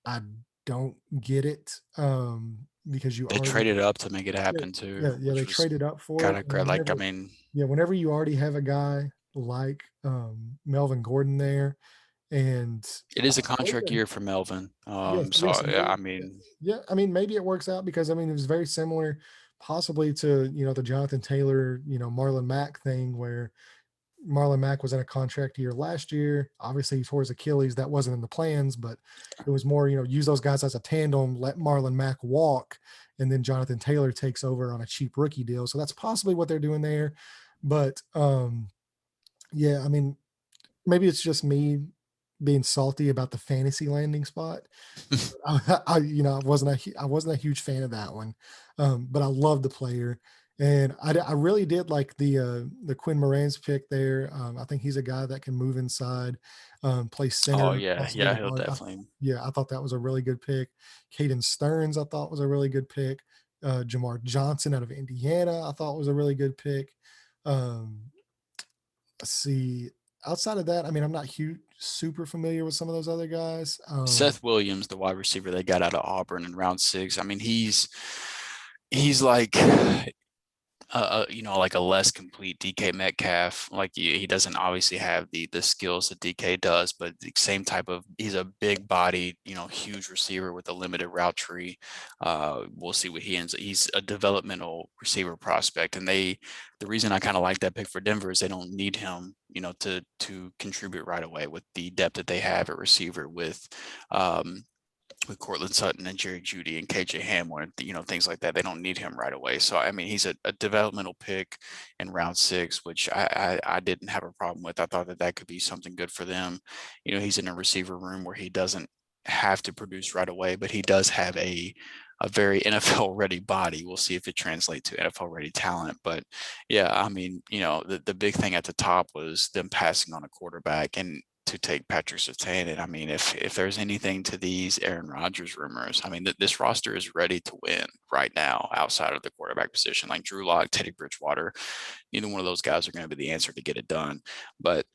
I don't get it. Because They traded up to make it happen too, they which was traded up for kind it. of great. Like, I mean, Whenever you already have a guy like Melvin Gordon there, and it is a contract year for Melvin. I mean, I mean, maybe it works out because it was very similar, possibly to the Jonathan Taylor, Marlon Mack thing where Marlon Mack was in a contract year last year. Obviously, he tore his Achilles. That wasn't in the plans, but it was more, use those guys as a tandem, let Marlon Mack walk, and then Jonathan Taylor takes over on a cheap rookie deal. So that's possibly what they're doing there. But yeah, I mean, maybe it's just me being salty about the fantasy landing spot. I wasn't a huge fan of that one, but I love the player, and I really did like the Quinn Moran's pick there. I think he's a guy that can move inside, play Oh center, yeah, possibly yeah, the he'll guard. definitely. Yeah, I thought that was a really good pick. Caden Stearns, I thought was a really good pick. Jamar Johnson out of Indiana, I thought was a really good pick. Um, let's see. Outside of that, I mean, I'm not super familiar with some of those other guys. Seth Williams, the wide receiver they got out of Auburn in round 6. I mean, he's like like a less complete DK Metcalf. Like he doesn't obviously have the skills that DK does, but the same type of, he's a big body, huge receiver with a limited route tree. We'll see what he ends. He's a developmental receiver prospect, and the reason I kind of like that pick for Denver is they don't need him, to contribute right away with the depth that they have at receiver with Cortland Sutton and Jerry Jeudy and KJ Hamler, things like that. They don't need him right away. So, I mean, he's a developmental pick in round 6, which I didn't have a problem with. I thought that could be something good for them. He's in a receiver room where he doesn't have to produce right away, but he does have a very NFL ready body. We'll see if it translates to NFL ready talent. But yeah, I mean, the big thing at the top was them passing on a quarterback and to take Patrick Surtain. And I mean, if there's anything to these Aaron Rodgers rumors, I mean, this roster is ready to win right now outside of the quarterback position. Like Drew Lock, Teddy Bridgewater, neither one of those guys are going to be the answer to get it done. But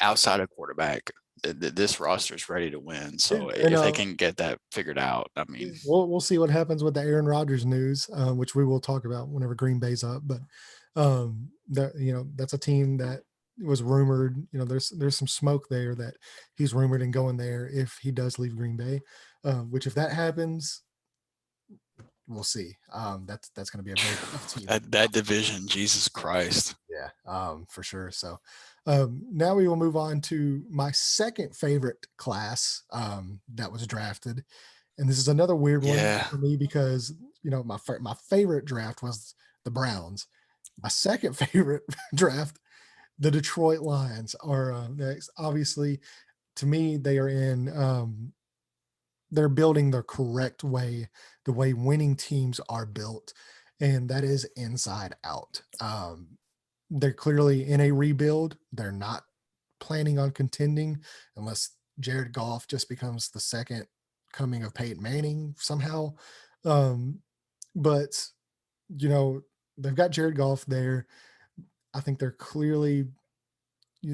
outside of quarterback, this roster is ready to win. So if they can get that figured out, I mean, we'll see what happens with the Aaron Rodgers news, which we will talk about whenever Green Bay's up. But that's a team that was rumored. There's some smoke there that he's rumored in going there if he does leave Green Bay. Which if that happens, we'll see. That's going to be a very tough team. That division, Jesus Christ. Yeah, for sure. So now we will move on to my second favorite class that was drafted. And this is another weird one for me because, my favorite draft was the Browns. My second favorite draft, the Detroit Lions, are next. Obviously, to me, they are they're building the correct way, the way winning teams are built, and that is inside out. They're clearly in a rebuild. They're not planning on contending unless Jared Goff just becomes the second coming of Peyton Manning somehow. But they've got Jared Goff there. I think they're clearly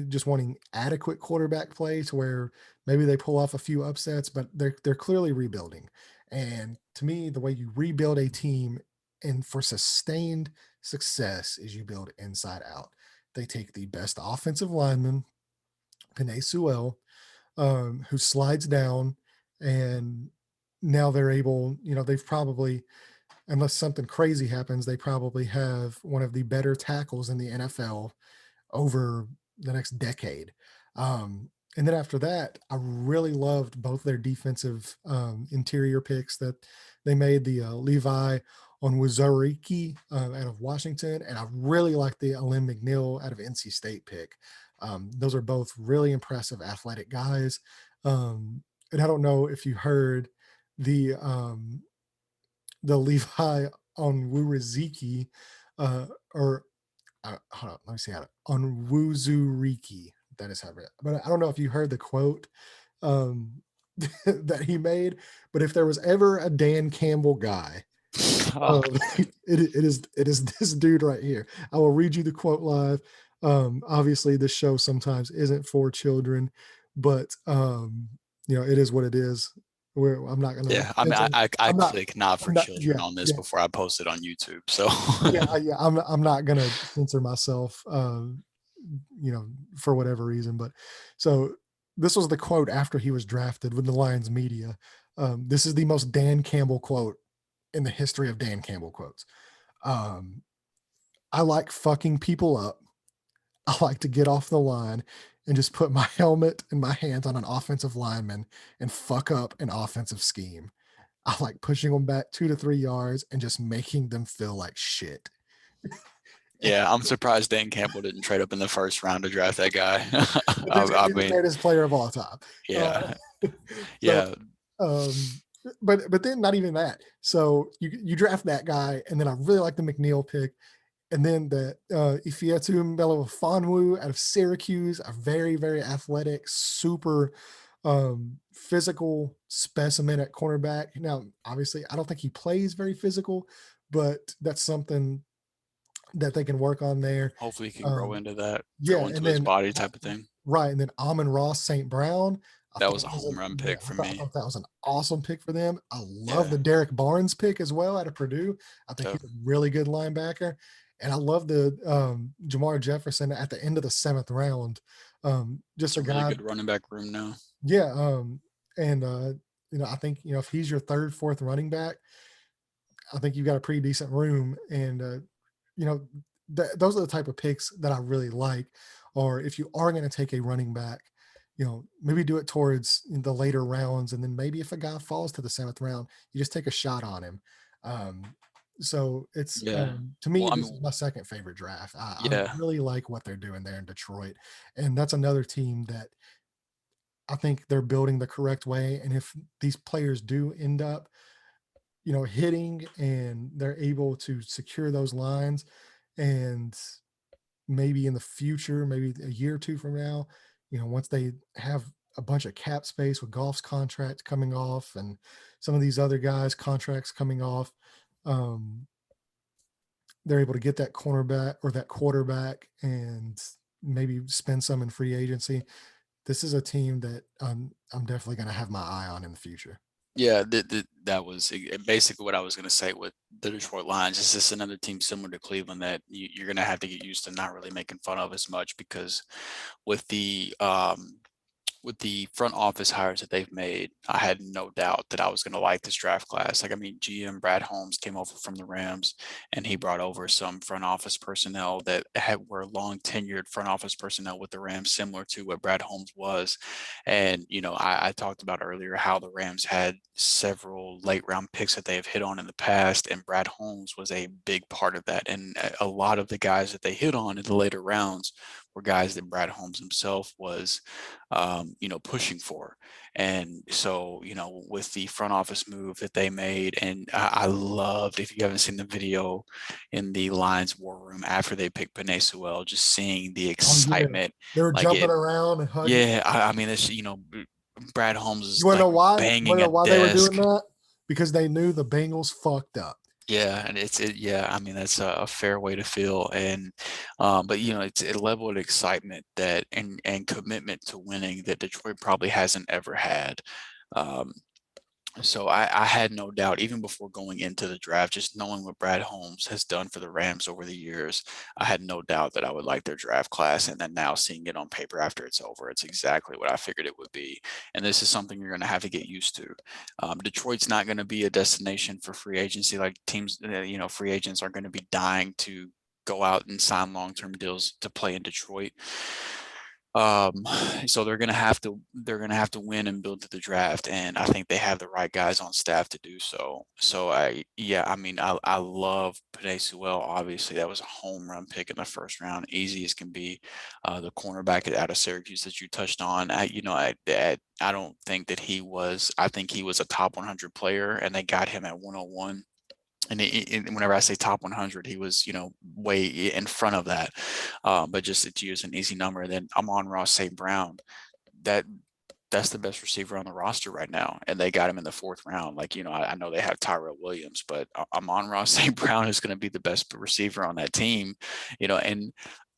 just wanting adequate quarterback play to where maybe they pull off a few upsets, but they're clearly rebuilding. And to me, the way you rebuild a team and for sustained success is you build inside out. They take the best offensive lineman, Penei Sewell, who slides down, and now they're able, they've probably, unless something crazy happens, they probably have one of the better tackles in the NFL over the next decade. And then after that, I really loved both their defensive interior picks that they made, the Levi Onwuzurike out of Washington, and I really like the Alim McNeil out of NC State pick. Those are both really impressive athletic guys. And I don't know if you heard the Levi Onwuzurike or hold on, let me see how to Onwuzurike. That is how it. But I don't know if you heard the quote that he made. But if there was ever a Dan Campbell guy, it is this dude right here. I will read you the quote live. Obviously, this show sometimes isn't for children, but it is what it is. I'm not gonna. Yeah, I mean, I click not for children on this before I post it on YouTube. So I'm not gonna censor myself, for whatever reason. But so this was the quote after he was drafted with the Lions media. This is the most Dan Campbell quote in the history of Dan Campbell quotes. I like fucking people up. I like to get off the line and just put my helmet and my hands on an offensive lineman and fuck up an offensive scheme. I like pushing them back 2 to 3 yards and just making them feel like shit. Yeah, I'm surprised Dan Campbell didn't trade up in the first round to draft that guy. I think he's gonna I be the mean, greatest player of all time. yeah, So, yeah. um, but then not even that. So you draft that guy, and then I really like the McNeil pick, and then the Ifeatu Melifonwu out of Syracuse, a very very athletic, super physical specimen at cornerback. Now, obviously, I don't think he plays very physical, but that's something that they can work on there. Hopefully he can grow into that, Yeah, grow and into his then body type of thing. right, and then Amon-Ra St. Brown. That was a home run pick for I me. thought that was an awesome pick for them. I love Yeah. the Derek Barnes pick as well out of Purdue. I think he's a really good linebacker, and I love the Jamar Jefferson at the end of the 7th round. Just It's a a really guy, good running back room now. yeah. And I think if he's your 3rd, 4th running back, I think you've got a pretty decent room. And you know, those are the type of picks that I really like. Or if you are going to take a running back, maybe do it towards the later rounds, and then maybe if a guy falls to the 7th round, you just take a shot on him. So it's Yeah. to me, Well, I this mean, is my 2nd favorite draft. I yeah. really like what they're doing there in Detroit, and that's another team that I think they're building the correct way. And if these players do end up, hitting and they're able to secure those lines, and maybe in the future, maybe a year or 2 from now, once they have a bunch of cap space with Golf's contract coming off and some of these other guys' contracts coming off, they're able to get that cornerback or that quarterback and maybe spend some in free agency. This is a team that I'm definitely going to have my eye on in the future. Yeah, that was basically what I was going to say with the Detroit Lions. It's just another team similar to Cleveland that you're going to have to get used to not really making fun of as much, because with the front office hires that they've made, I had no doubt that I was going to like this draft class. Like, I mean, GM Brad Holmes came over from the Rams, and he brought over some front office personnel that were long tenured front office personnel with the Rams, similar to what Brad Holmes was. And, I talked about earlier how the Rams had several late round picks that they have hit on in the past, and Brad Holmes was a big part of that. And a lot of the guys that they hit on in the later rounds were guys that Brad Holmes himself was pushing for. And so, with the front office move that they made, and I loved, if you haven't seen the video in the Lions war room after they picked Penei Sewell, just seeing the excitement. They were Like jumping it, around and hugging. yeah, I mean, it's, Brad Holmes You is want to like know why? You want banging to a know why they were doing desk. that? Because they knew the Bengals fucked up. Yeah, and yeah, I mean, that's a fair way to feel. And but it's a level of excitement that and commitment to winning that Detroit probably hasn't ever had. Um, so I had no doubt, even before going into the draft, just knowing what Brad Holmes has done for the Rams over the years, I had no doubt that I would like their draft class. And then now seeing it on paper after it's over, it's exactly what I figured it would be. And this is something you're going to have to get used to. Detroit's not going to be a destination for free agency. Like teams, free agents are going to be dying to go out and sign long-term deals to play in Detroit. So they're gonna have to win and build to the draft, and I think they have the right guys on staff to do so. So I mean, I love Penei Sewell. Obviously, that was a home run pick in the first round, easy as can be. The cornerback out of Syracuse that you touched on, I don't think that he was. I think he was a top 100 player, and they got him at 101. And whenever I say top 100, he was, way in front of that. But just to use an easy number, then Amon-Ra St. Brown, that that's the best receiver on the roster right now, and they got him in the 4th round. Like, I know they have Tyrell Williams, but Amon-Ra St. Brown is going to be the best receiver on that team, and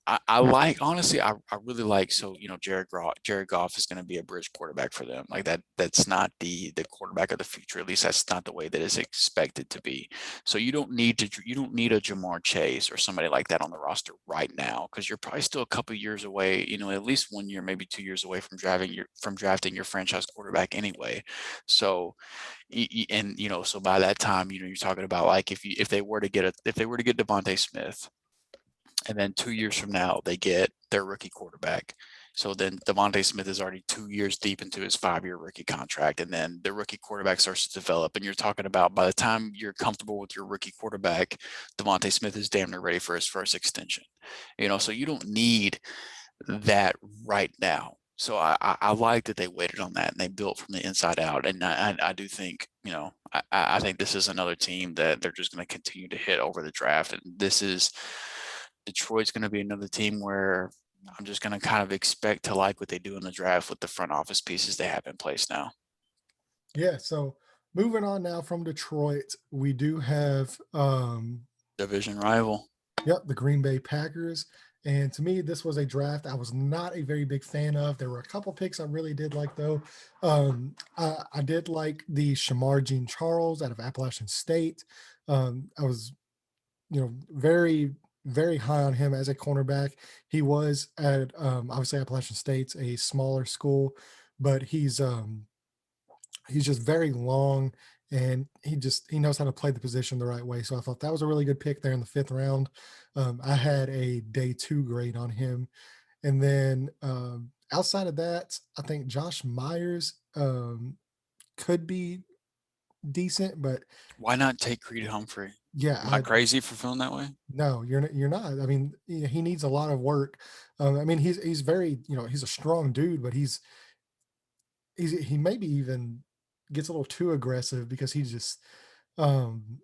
I like, honestly, I really like, so, Jared Goff is going to be a bridge quarterback for them. Like that's not the quarterback of the future. At least that's not the way that it's expected to be. So you don't need a Jamar Chase or somebody like that on the roster right now, because you're probably still a couple years away, at least 1 year, maybe 2 years away from drafting your franchise quarterback anyway. So, and so by that time, you're talking about, like, if they were to get Devontae Smith, And then 2 years from now, they get their rookie quarterback. So then Devontae Smith is already 2 years deep into his 5-year rookie contract. And then the rookie quarterback starts to develop. And you're talking about by the time you're comfortable with your rookie quarterback, Devontae Smith is damn near ready for his first extension. So you don't need that right now. So I like that they waited on that and they built from the inside out. And I do think, I think this is another team that they're just going to continue to hit over the draft. And Detroit's going to be another team where I'm just going to kind of expect to like what they do in the draft with the front office pieces they have in place now. Yeah. So moving on now from Detroit, we do have Division rival. Yep, the Green Bay Packers. And to me, this was a draft I was not a very big fan of. There were a couple picks I really did like, though. I did like the Shamar Jean Charles out of Appalachian State. I was, very, very high on him as a cornerback. He was at obviously Appalachian State's a smaller school, but he's just very long and he knows how to play the position the right way. So I thought that was a really good pick there in the 5th round. I had a day 2 grade on him. And then outside of that, I think Josh Myers could be decent, but why not take Creed Humphrey? yeah, Am I crazy for feeling that way? No, you're not. I mean, he needs a lot of work. I mean, he's very, he's a strong dude, but he maybe even gets a little too aggressive because um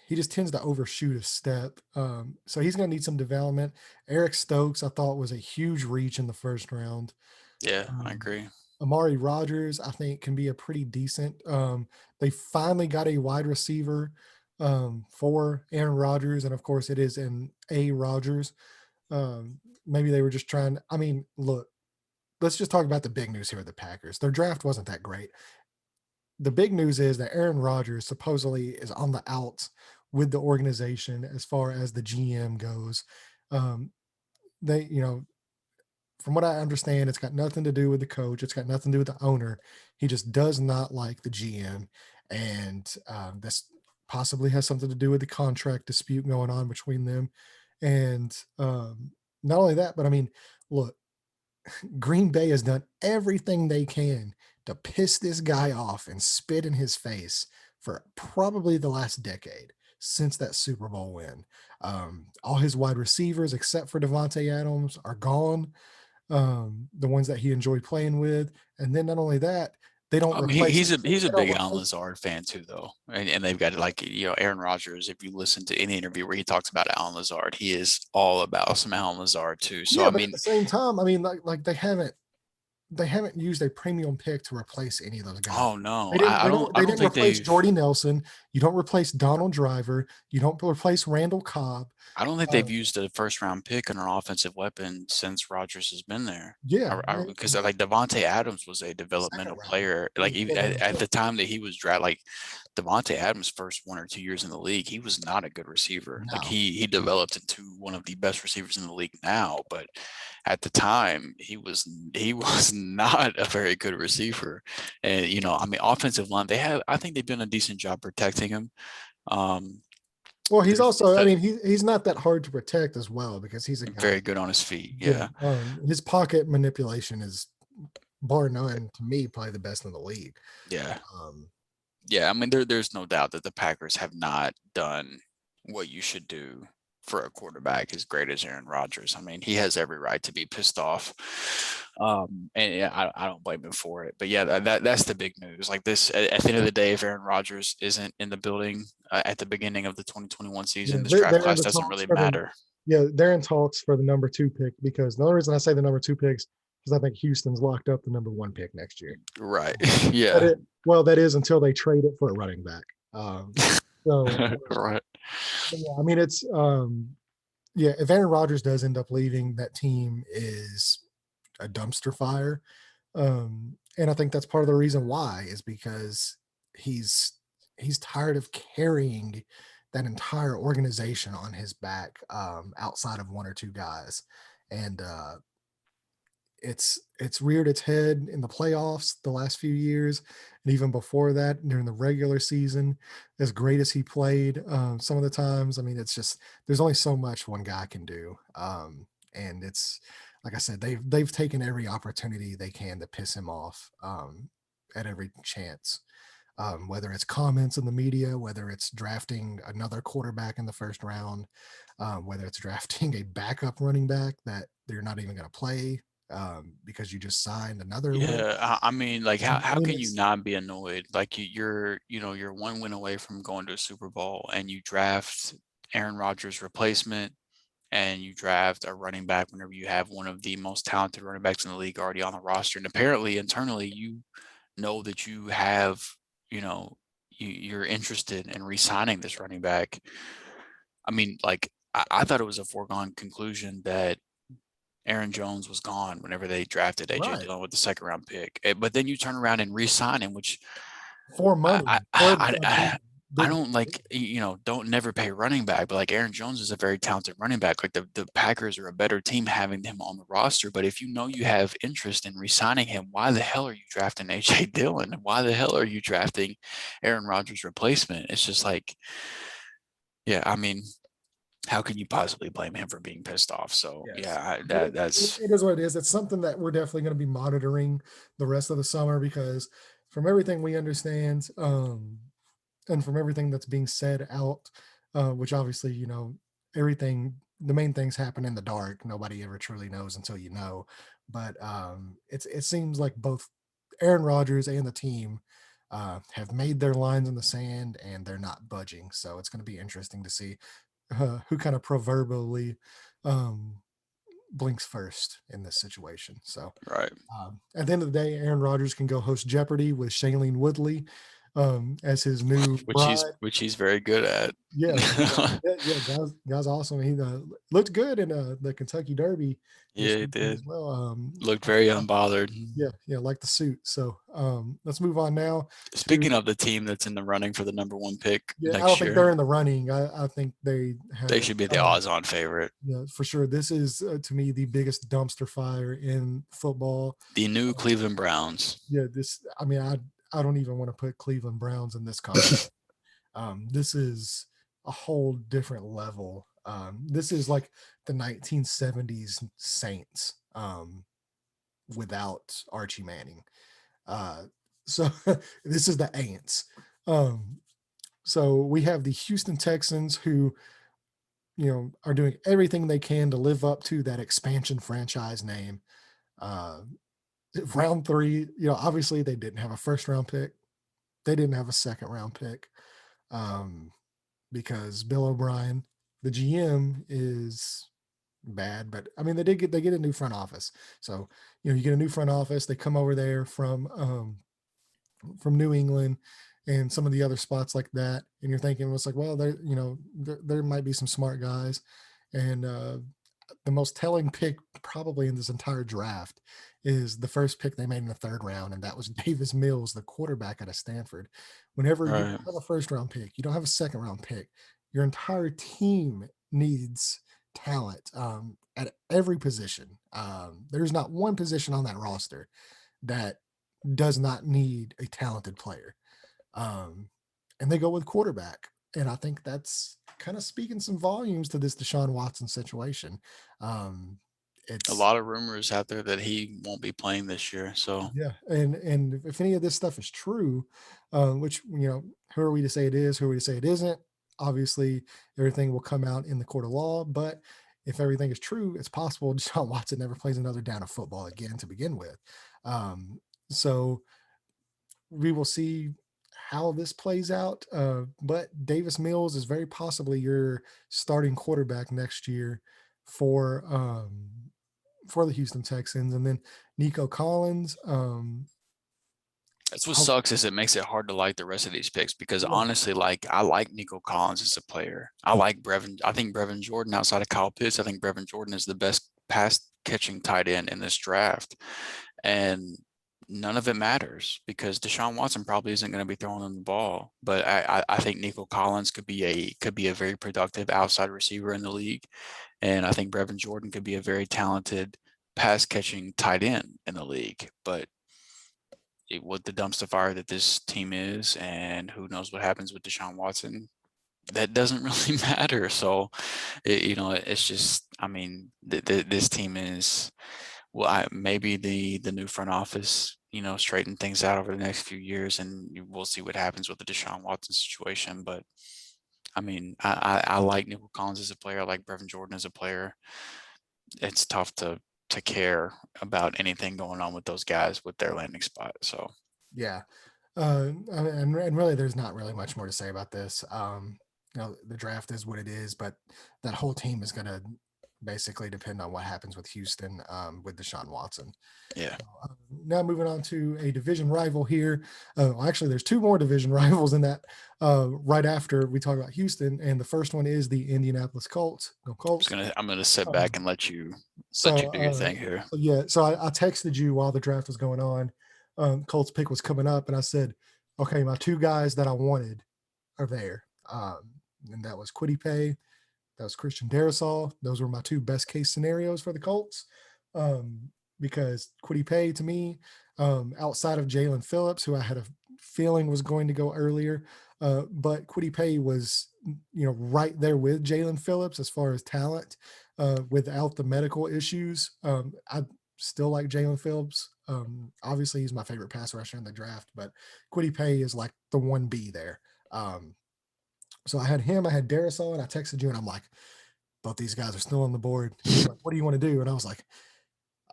he just tends to overshoot a step. So he's going to need some development. Eric Stokes, I thought, was a huge reach in the 1st round. Yeah, I Um, agree. Amari Rodgers, I think, can be a pretty decent. They finally got a wide receiver for Aaron Rodgers, and of course, it is an A Rodgers. Maybe they were just trying. I mean, look, let's just talk about the big news here with the Packers. Their draft wasn't that great. The big news is that Aaron Rodgers supposedly is on the outs with the organization as far as the GM goes. Um, they, from what I understand, it's got nothing to do with the coach. It's got nothing to do with the owner. He just does not like the GM, and this possibly has something to do with the contract dispute going on between them. And not only that, but I mean, look, Green Bay has done everything they can to piss this guy off and spit in his face for probably the last decade since that Super Bowl win. All his wide receivers, except for Devontae Adams, are gone. The ones that he enjoyed playing with, and then not only that, they don't I mean, replace. he's a They don't big Alan replace. Lazard fan too, though, and they've got like Aaron Rodgers. If you listen to any interview where he talks about Alan Lazard, he is all about some Alan Lazard too. So Yeah, I but at mean, the same time, I mean, like they haven't used a premium pick to replace any of those guys. oh no, They didn't. They I don't. They don't didn't think replace they've Jordy Nelson. You don't replace Donald Driver. You don't replace Randall Cobb. I don't think they've Um, used a first round pick on an offensive weapon since Rodgers has been there. yeah, Because like Devonte Adams was a 2nd developmental round. player. He Like was a 4th round at pick. the time that he was drafted, like Devonte Adams' first 1 or 2 years in the league, he was not a good receiver. Like No, he developed into one of the best receivers in the league now, but at the time he was not a very good receiver. And I mean, offensive line, I think they've done a decent job protecting him. Um, well, he's there's also. I mean, he's not that hard to protect as well because he's a guy. very good on his feet. Yeah, Yeah. his pocket manipulation is bar none to me probably the best in the league. Yeah. Um, Yeah, I mean, there's no doubt that the Packers have not done what you should do for a quarterback as great as Aaron Rodgers. I mean, he has every right to be pissed off, and yeah, I don't blame him for it. But yeah, that's the big news. Like this, at the end of the day, if Aaron Rodgers isn't in the building at the beginning of the 2021 yeah, season, this draft they're in class the doesn't talks really for the. matter. Yeah, they're in talks for the number 2 pick because the only reason I say the number 2 picks because I think Houston's locked up the number 1 pick next year. Right? That Yeah. it, well, that is until they trade it for a running back. So, Right. but yeah, I mean, it's yeah. If Aaron Rodgers does end up leaving, that team is a dumpster fire. And I think that's part of the reason why is because he's he's tired of carrying that entire organization on his back outside of 1 or 2 guys. And it's reared its head in the playoffs the last few years, and even before that during the regular season. As great as he played, some of the times, I mean, it's just there's only so much one guy can do, and it's like I said, they've taken every opportunity they can to piss him off, at every chance. Whether it's comments in the media, whether it's drafting another quarterback in the first round, whether it's drafting a backup running back that they're not even going to play, because you just signed another one. Yeah, I mean, like, I how mean, can you it's not be annoyed? Like, you're one win away from going to a Super Bowl, and you draft Aaron Rodgers' replacement, and you draft a running back whenever you have one of the most talented running backs in the league already on the roster. And apparently, internally, you know that you have, you know, you're interested in re-signing this running back. I mean, like, I thought it was a foregone conclusion that Aaron Jones was gone whenever they drafted AJ right Dillon with the second round pick. But then you turn around and re-sign him, which for I money I or I, a I, I big, don't like, don't never pay running back, but like Aaron Jones is a very talented running back. Like the Packers are a better team having him on the roster. But if you know you have interest in re-signing him, why the hell are you drafting AJ Dillon? Why the hell are you drafting Aaron Rodgers' replacement? It's just like, yeah, I mean, how can you possibly blame him for being pissed off? So yes. yeah, But that's it is what it is. It's something that we're definitely going to be monitoring the rest of the summer, because from everything we understand, and from everything that's being said out, which obviously, everything, the main things happen in the dark. Nobody ever truly knows until you know. But it seems like both Aaron Rodgers and the team have made their lines in the sand, and they're not budging. So it's going to be interesting to see who kind of proverbially um, blinks first in this situation. So right. at the end of the day, Aaron Rodgers can go host Jeopardy with Shailene Woodley as his new which he's bride. which he's very good at. Yeah, yeah, guys awesome. He looked good in the Kentucky Derby Yeah, this he weekend did. as well. Looked very unbothered. Yeah, like the suit. So let's move on now to. Speaking of the team that's in the running for the number one pick Yeah, I don't next think year, they're in the running. I think they have they it should be the coming. odds-on favorite. Yeah, for sure. This is to me the biggest dumpster fire in football. The new Um, Cleveland Browns. yeah, this. I mean, I don't even want to put Cleveland Browns in this conversation. This is a whole different level. This is like the 1970s Saints without Archie Manning. Uh, so this is the Ants. Um, so we have the Houston Texans, who are doing everything they can to live up to that expansion franchise name. Uh, Round three, obviously they didn't have a first round pick. They didn't have a second round pick. Um, because Bill O'Brien, the GM, is bad. But I mean, they get a new front office. So you get a new front office. They come over there from New England and some of the other spots like that, and you're thinking, well, it's like, well, there might be some smart guys, and the most telling pick probably in this entire draft is the first pick they made in the third round, and that was Davis Mills, the quarterback out of Stanford. Whenever you Right. have a first round pick, you don't have a second round pick. Your entire team needs talent at every position. There's not one position on that roster that does not need a talented player. Um, and they go with quarterback. And I think that's kind of speaking some volumes to this Deshaun Watson situation. Um, A it's lot of rumors out there that he won't be playing this year. So Yeah, and if any of this stuff is true, which who are we to say it is? Who are we to say it isn't? Obviously, everything will come out in the court of law. But if everything is true, it's possible Deshaun Watson never plays another down of football again to begin with. So we will see how this plays out. But Davis Mills is very possibly your starting quarterback next year for the Houston Texans, and then Nico Collins. that's what I'll, sucks, is it makes it hard to like the rest of these picks, because yeah, honestly, like, I like Nico Collins as a player. I like Brevin. I think Brevin Jordan, outside of Kyle Pitts, I think Brevin Jordan is the best pass catching tight end in this draft. And none of it matters because Deshaun Watson probably isn't going to be throwing them the ball. But I think Nico Collins could be a very productive outside receiver in the league. And I think Brevin Jordan could be a very talented pass catching tight end in the league. But with the dumpster fire that this team is, and who knows what happens with Deshaun Watson, that doesn't really matter. So, it's just, I mean, this team is, well, maybe the new front office, straighten things out over the next few years, and we'll see what happens with the Deshaun Watson situation. But I mean, I like Nico Collins as a player. I like Brevin Jordan as a player. It's tough to care about anything going on with those guys with their landing spot. So Yeah. And really, there's not really much more to say about this. The draft is what it is, but that whole team is going to basically depend on what happens with Houston with Deshaun Watson. yeah. Now moving on to a division rival here. Actually, there's two more division rivals in that right after we talk about Houston, and the first one is the Indianapolis Colts. Go Colts. I'm gonna sit back and let you do your thing here. So I texted you while the draft was going on. Colts pick was coming up, and I said, okay, my two guys that I wanted are there. And that was Kwity Paye, that was Christian Darrisaw. Those were my two best case scenarios for the Colts. Because Kwity Paye, to me, outside of Jalen Phillips, who I had a feeling was going to go earlier, but Kwity Paye was, right there with Jalen Phillips as far as talent, without the medical issues. I still like Jalen Phillips. Obviously, he's my favorite pass rusher in the draft, but Kwity Paye is like the 1B there. So I had him, I had Darrisaw, and I texted you, and I'm like, both these guys are still on the board. Like, what do you want to do? And I was like,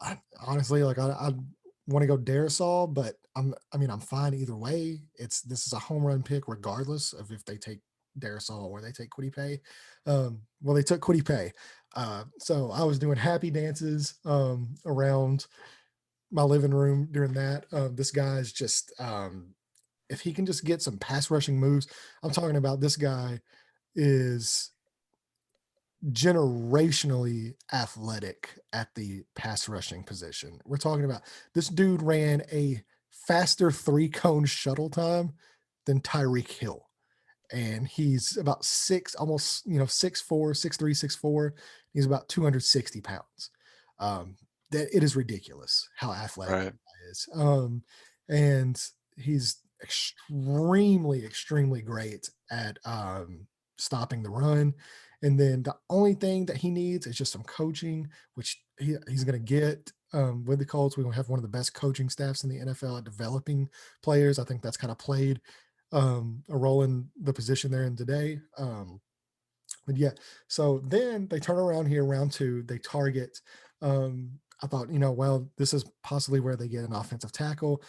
I want to go Darrisaw, but I'm fine either way. This is a home run pick, regardless of if they take Darrisaw or they take Kwity Paye. Well, they took Kwity Paye. So I was doing happy dances around my living room during that. This guy's just, if he can just get some pass rushing moves, I'm talking about this guy is generationally athletic at the pass rushing position. We're talking about this dude ran a faster 3-cone shuttle time than Tyreek Hill. And he's about 6'4", 6'3", 6'4". He's about 260 pounds. That it is ridiculous how athletic he is. And he's extremely great at stopping the run. And then the only thing that he needs is just some coaching, which he's going to get with the Colts. We're going to have one of the best coaching staffs in the NFL at developing players. I think that's kind of played a role in the position they're in today. But yeah, so then they turn around here, round two, they target. I thought, well, this is possibly where they get an offensive tackle.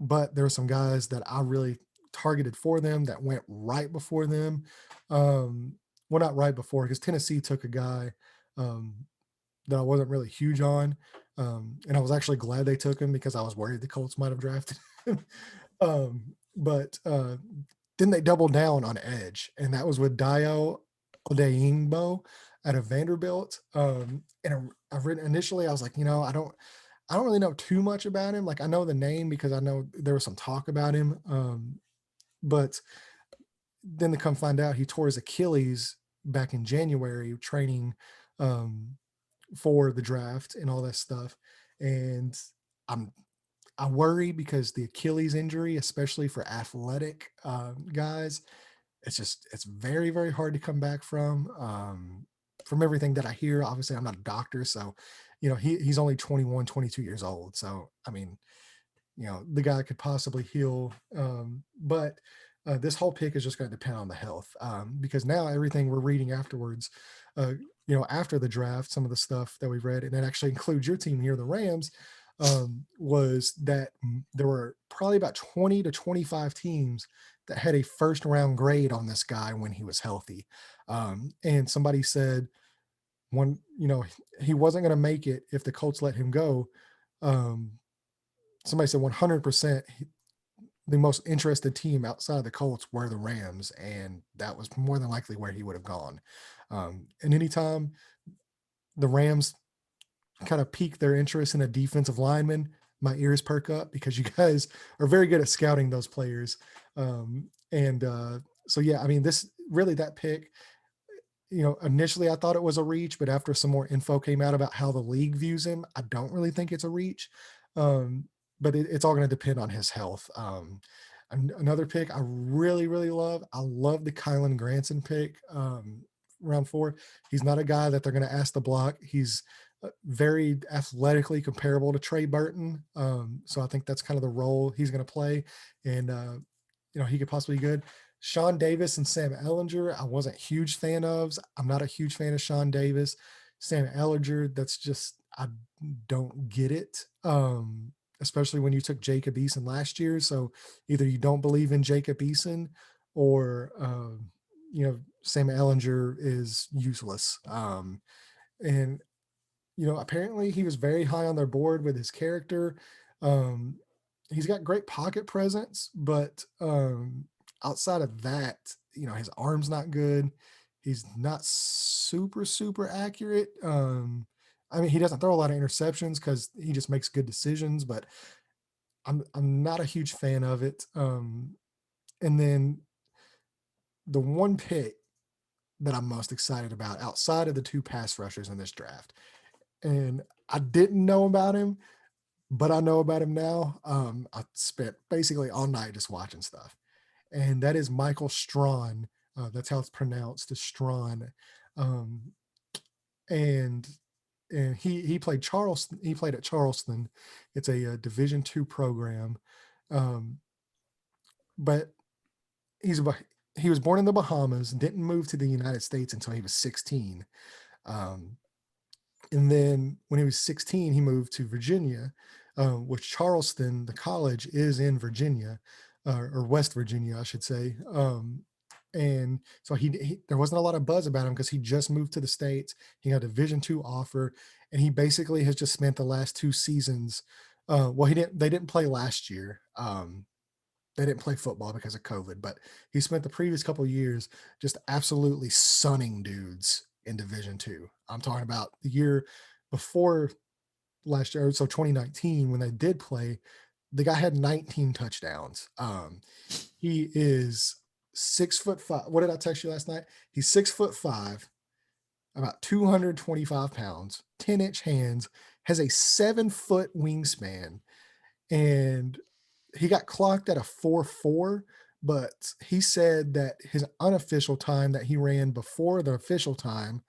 But there were some guys that I really targeted for them that went right before them. Well, not right before, because Tennessee took a guy that I wasn't really huge on. And I was actually glad they took him because I was worried the Colts might have drafted him. But then they doubled down on edge, and that was with Dio Odeyingbo out of Vanderbilt. And I've written initially, I was like, I don't really know too much about him. Like, I know the name because I know there was some talk about him. But then to come find out he tore his Achilles back in January training for the draft and all that stuff. And I worry because the Achilles injury, especially for athletic guys, it's very, very hard to come back from everything that I hear. Obviously, I'm not a doctor, so, he's only 21, 22 years old. So, I mean, the guy could possibly heal. But this whole pick is just going to depend on the health, because now everything we're reading afterwards, after the draft, some of the stuff that we've read, and that actually includes your team here, the Rams, was that there were probably about 20 to 25 teams that had a first round grade on this guy when he was healthy. And somebody said he wasn't going to make it if the Colts let him go. Somebody said 100% the most interested team outside of the Colts were the Rams, and that was more than likely where he would have gone. And anytime the Rams kind of pique their interest in a defensive lineman, my ears perk up because you guys are very good at scouting those players. So yeah, I mean, that pick, initially I thought it was a reach, but after some more info came out about how the league views him, I don't really think it's a reach. Um, but it's all going to depend on his health. Another pick I really, really love. I love the Kylan Granson pick, round 4. He's not a guy that they're going to ask to block. He's very athletically comparable to Trey Burton. So I think that's kind of the role he's going to play. And, he could possibly be good. Sean Davis and Sam Ellinger, I wasn't a huge fan of. I'm not a huge fan of Sean Davis. Sam Ellinger, that's just, I don't get it. Especially when you took Jacob Eason last year. So either you don't believe in Jacob Eason or, Sam Ellinger is useless. And apparently he was very high on their board with his character. Um, he's got great pocket presence, but outside of that, his arm's not good. He's not super, super accurate. I mean, he doesn't throw a lot of interceptions because he just makes good decisions, but I'm not a huge fan of it. And then the one pick that I'm most excited about outside of the 2 pass rushers in this draft, and I didn't know about him, but I know about him now. I spent basically all night just watching stuff, and that is Michael Strawn. That's how it's pronounced, is Strawn. Um, and he played Charleston. He played at Charleston. It's a Division II program, but he's he was born in the Bahamas. Didn't move to the United States until he was 16. Um, And then when he was 16, he moved to Virginia, which Charleston, the college, is in Virginia, or West Virginia, I should say. And so there wasn't a lot of buzz about him because he just moved to the States. He got a Division II offer, and he basically has just spent the last 2 seasons. They didn't play last year. They didn't play football because of COVID, but he spent the previous couple of years just absolutely sunning dudes in Division II. I'm talking about the year before last year, so 2019, when they did play, the guy had 19 touchdowns. He is 6'5". What did I text you last night? He's 6'5", about 225 pounds, 10-inch hands, has a 7-foot wingspan, and he got clocked at a 4.4, but he said that his unofficial time that he ran before the official time,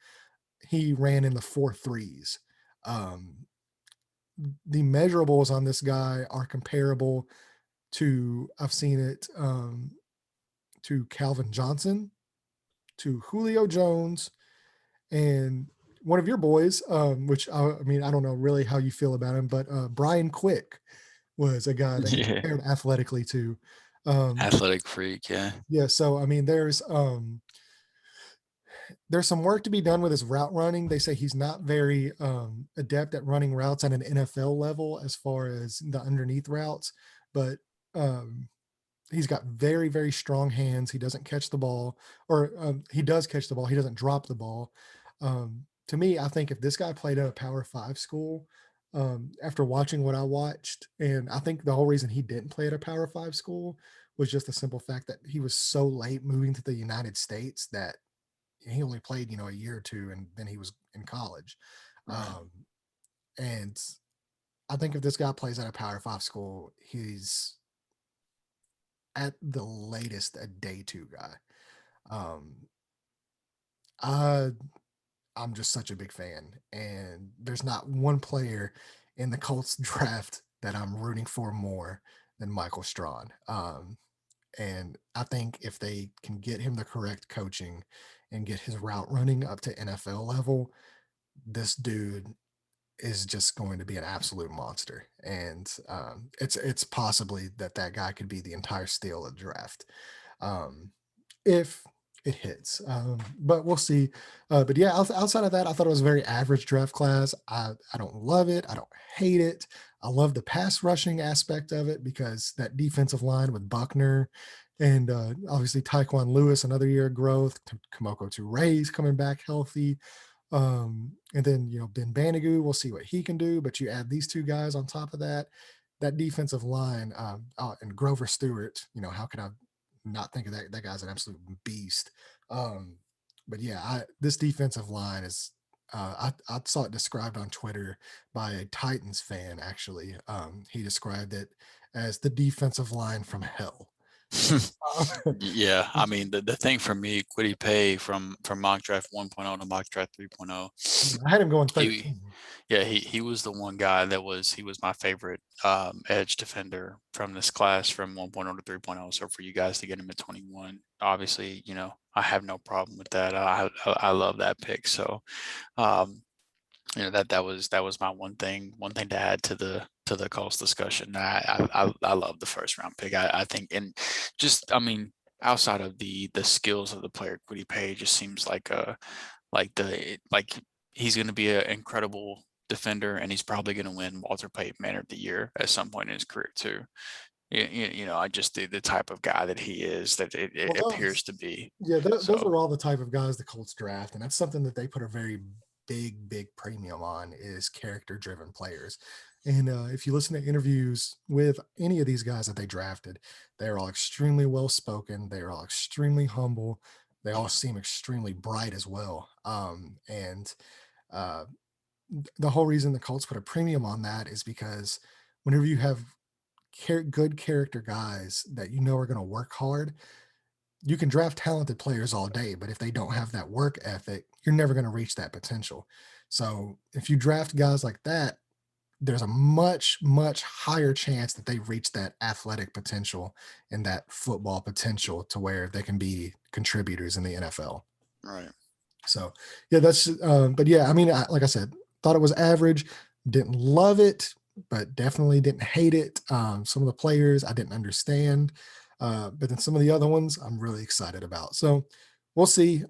he ran in the 4.3s. The measurables on this guy are comparable to, I've seen it, to Calvin Johnson, to Julio Jones, and one of your boys, which I mean, I don't know really how you feel about him, but Brian Quick was a guy that he Yeah. compared athletically to. Um, Athletic freak. Yeah. yeah, so I mean, there's some work to be done with his route running. They say he's not very adept at running routes at an NFL level as far as the underneath routes, but he's got very, very strong hands. He doesn't catch the ball, or he does catch the ball. He doesn't drop the ball. To me, I think if this guy played at a Power 5 school, after watching what I watched, and I think the whole reason he didn't play at a Power 5 school was just the simple fact that he was so late moving to the United States that he only played, a year or 2, and then he was in college. Right. And I think if this guy plays at a Power 5 school, he's at the latest a day 2 guy. I I'm just such a big fan, and there's not one player in the Colts draft that I'm rooting for more than Michael Strawn. And I think if they can get him the correct coaching and get his route running up to NFL level, this dude is just going to be an absolute monster. And it's possibly that guy could be the entire steal of the draft. If it hits. But we'll see. But yeah, outside of that, I thought it was a very average draft class. I don't love it. I don't hate it. I love the pass rushing aspect of it because that defensive line with Buckner and obviously Taekwon Lewis, another year of growth. Kamoko Touré's coming back healthy. And then, Ben Banigou, we'll see what he can do. But you add these 2 guys on top of that defensive line, and Grover Stewart, how can I not think of that? That guy's an absolute beast. But yeah, this defensive line is. I saw it described on Twitter by a Titans fan. Actually, he described it as the defensive line from hell. So Yeah, I mean the thing for me, Kwity Paye from mock draft 1.0 to mock draft 3.0, I had him going he 13. yeah, he was the one guy he was my favorite edge defender from this class from 1.0 to 3.0. So for you guys to get him at 21, obviously, I have no problem with that. I love that pick. So that was my one thing to add to the Colts discussion. I love the first round pick. I think, and just, I mean, outside of the skills of the player, Kwity Paye just seems like he's going to be an incredible defender, and he's probably going to win Walter Payton Man of the Year at some point in his career too. I just the type of guy that he is, that it Well, appears to be. yeah, those So are all the type of guys the Colts draft, and that's something that they put a very big premium on is character-driven players. And if you listen to interviews with any of these guys that they drafted, they're all extremely well spoken. They're all extremely humble. They all seem extremely bright as well. And uh, the whole reason the Colts put a premium on that is because whenever you have good character guys that are going to work hard, you can draft talented players all day, but if they don't have that work ethic, you're never going to reach that potential. So if you draft guys like that, there's a much higher chance that they reach that athletic potential and that football potential to where they can be contributors in the NFL. right. So yeah, but yeah, I mean, like I said, thought it was average, didn't love it, but definitely didn't hate it. Some of the players I didn't understand, but then some of the other ones I'm really excited about. So we'll see.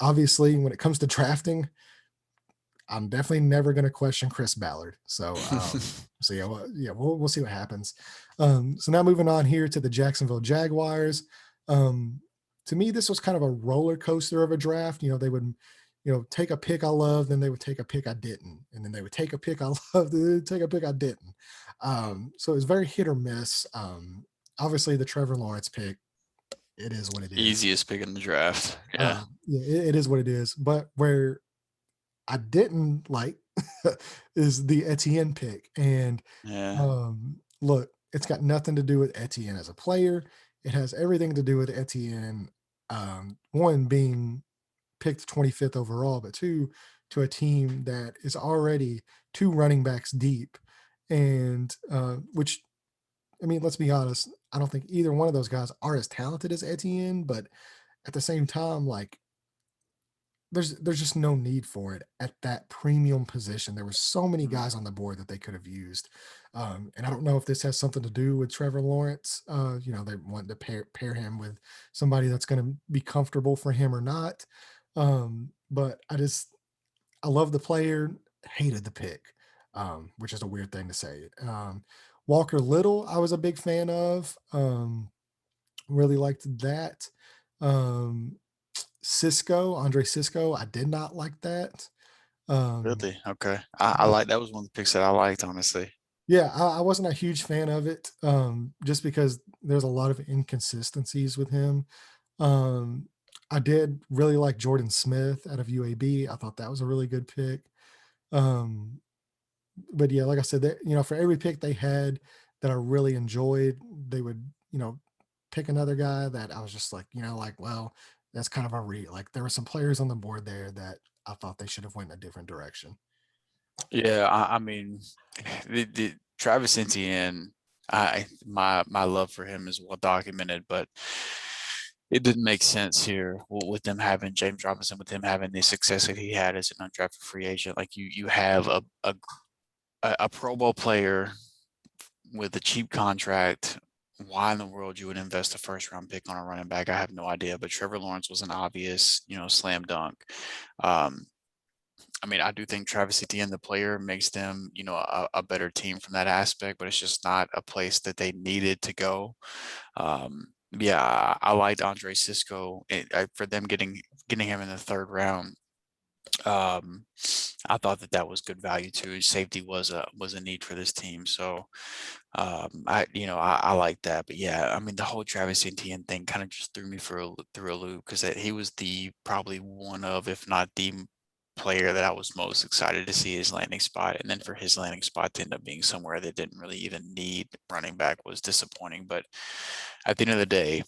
Obviously, when it comes to drafting, I'm definitely never going to question Chris Ballard. So yeah, we'll see what happens. So now moving on here to the Jacksonville Jaguars. To me, this was kind of a roller coaster of a draft. They would, take a pick I loved, then they would take a pick I didn't, and then they would take a pick I loved, then they'd take a pick I didn't. So it was very hit or miss. Obviously, the Trevor Lawrence pick, it is what it is. Easiest pick in the draft. Yeah. Yeah, it is what it is. But where I didn't like is the Etienne pick. And Yeah. look, it's got nothing to do with Etienne as a player. It has everything to do with Etienne, one being picked 25th overall, but two, to a team that is already two running backs deep. And which, I mean, let's be honest, I don't think either one of those guys are as talented as Etienne, but at the same time, like, there's just no need for it at that premium position. There were so many Mhm. guys on the board that they could have used. And I don't know if this has something to do with Trevor Lawrence. They want to pair him with somebody that's going to be comfortable for him or not. But I love the player, hated the pick, which is a weird thing to say. Walker Little, I was a big fan of. Really liked that. Um, Andre Cisco, I did not like that. Um, Really? Okay. I like that was one of the picks that I liked, honestly. yeah, I wasn't a huge fan of it, just because there's a lot of inconsistencies with him. Um, I did really like Jordan Smith out of UAB. I thought that was a really good pick. Um, but yeah, like I said, for every pick they had that I really enjoyed, they would, pick another guy that I was just like, well, that's kind of like there were some players on the board there that I thought they should have went in a different direction. Yeah, I mean, the Travis Etienne, my love for him is well documented, but it didn't make sense here with them having James Robinson, with him having the success that he had as an undrafted free agent. Like you have a Pro Bowl player with a cheap contract. Why in the world you would invest a first round pick on a running back? I have no idea. But Trevor Lawrence was an obvious, slam dunk. Um, I mean, I do think Travis Etienne, the player, makes them, a better team from that aspect, but it's just not a place that they needed to go. Yeah, I liked Andre Cisco for them getting him in the third round. Um, I thought that was good value too. Safety was a need for this team. So I like that. But yeah, I mean the whole Travis Etienne thing kind of just threw me through a loop because he was the probably one of, if not the player that I was most excited to see his landing spot. And then for his landing spot to end up being somewhere that didn't really even need running back was disappointing. But at the end of the day,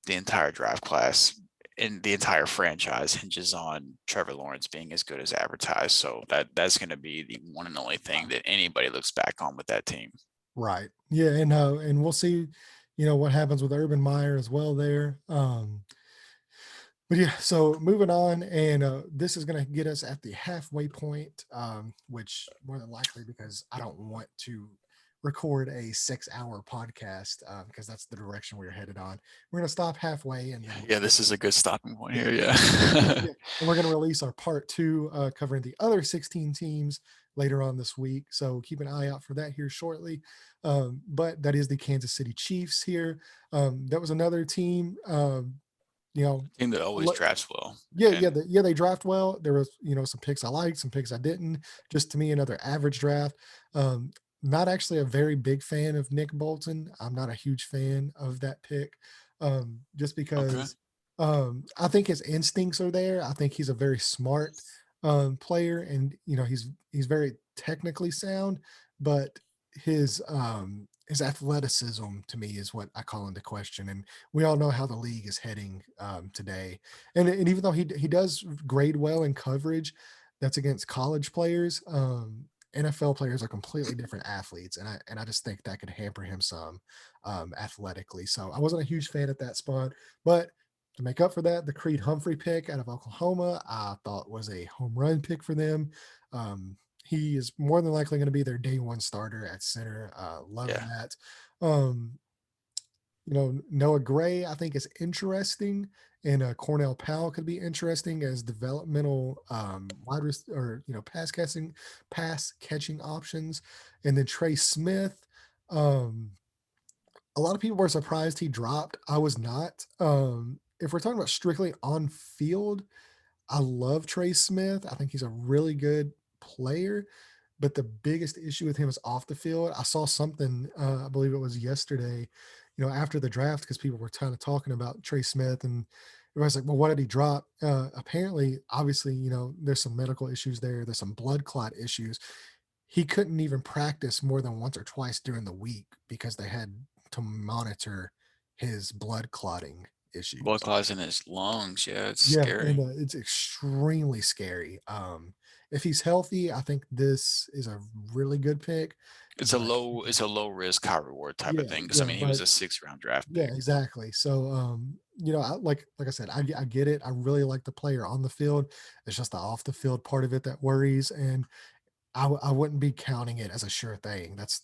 the entire draft class and the entire franchise hinges on Trevor Lawrence being as good as advertised. So that's going to be the one and only thing that anybody looks back on with that team. Right. Yeah, and we'll see, what happens with Urban Meyer as well there. But yeah, so moving on, and this is going to get us at the halfway point, which more than likely because I don't want to record a 6-hour podcast because that's the direction we're headed on. We're going to stop halfway, and then Yeah, this is a good stopping point here. Yeah. yeah, and we're going to release our part 2 covering the other 16 teams later on this week. So keep an eye out for that here shortly. But that is the Kansas City Chiefs here. That was another team. Team that always drafts well. They draft well. There was, some picks I liked, some picks I didn't. Just to me, another average draft. Not actually a very big fan of Nick Bolton. I'm not a huge fan of that pick, just because I think his instincts are there. I think he's a very smart player, and he's very technically sound, but his athleticism to me is what I call into question. And we all know how the league is heading today. And even though he does grade well in coverage, that's against college players. NFL players are completely different athletes, and I just think that could hamper him some athletically. So I wasn't a huge fan at that spot, but to make up for that, the Creed Humphrey pick out of Oklahoma, I thought was a home run pick for them. He is more than likely going to be their day one starter at center. Love that. Noah Gray, I think, is interesting, and Cornell Powell could be interesting as developmental pass catching options, and then Trey Smith. A lot of people were surprised he dropped. I was not. If we're talking about strictly on field, I love Trey Smith. I think he's a really good player, but the biggest issue with him is off the field. I saw something, I believe it was yesterday, after the draft, because people were kind of talking about Trey Smith, and everybody's like, well, what did he drop? Apparently, obviously, there's some medical issues there. There's some blood clot issues. He couldn't even practice more than once or twice during the week because they had to monitor his blood clotting issues. Blood clots in his lungs. Yeah, it's Yeah, scary. and it's extremely scary. If he's healthy, I think this is a really good pick. It's a low risk, high reward type of thing. Because I mean, he was a 6th-round draft pick. Yeah, exactly. So, like I said, I get it. I really like the player on the field. It's just the off the field part of it that worries, and I wouldn't be counting it as a sure thing. That's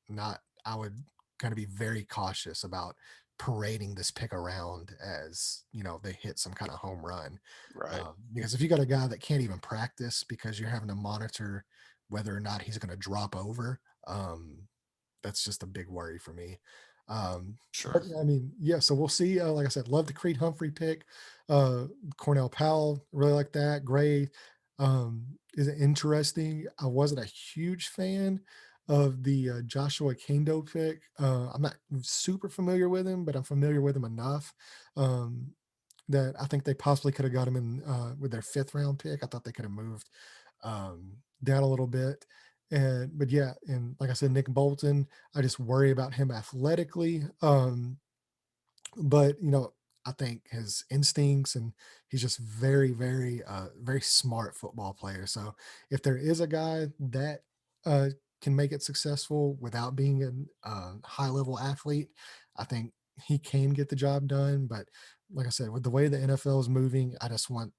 not. I would kind of be very cautious about parading this pick around as they hit some kind of home run. Right. Because if you got a guy that can't even practice because you're having to monitor whether or not he's going to drop over, that's just a big worry for me. Sure. But, I mean, yeah. So we'll see. Like I said, love the Creed Humphrey pick. Cornell Powell, really like that. Gray is interesting. I wasn't a huge fan of the Joshua Kendo pick. I'm not super familiar with him, but I'm familiar with him enough that I think they possibly could have got him in with their 5th-round pick. I thought they could have moved down a little bit. But yeah, and like I said, Nick Bolton, I just worry about him athletically. But I think his instincts, and he's just very, very, very smart football player. So if there is a guy that can make it successful without being a high level athlete, I think he can get the job done. But like I said, with the way the NFL is moving, I just want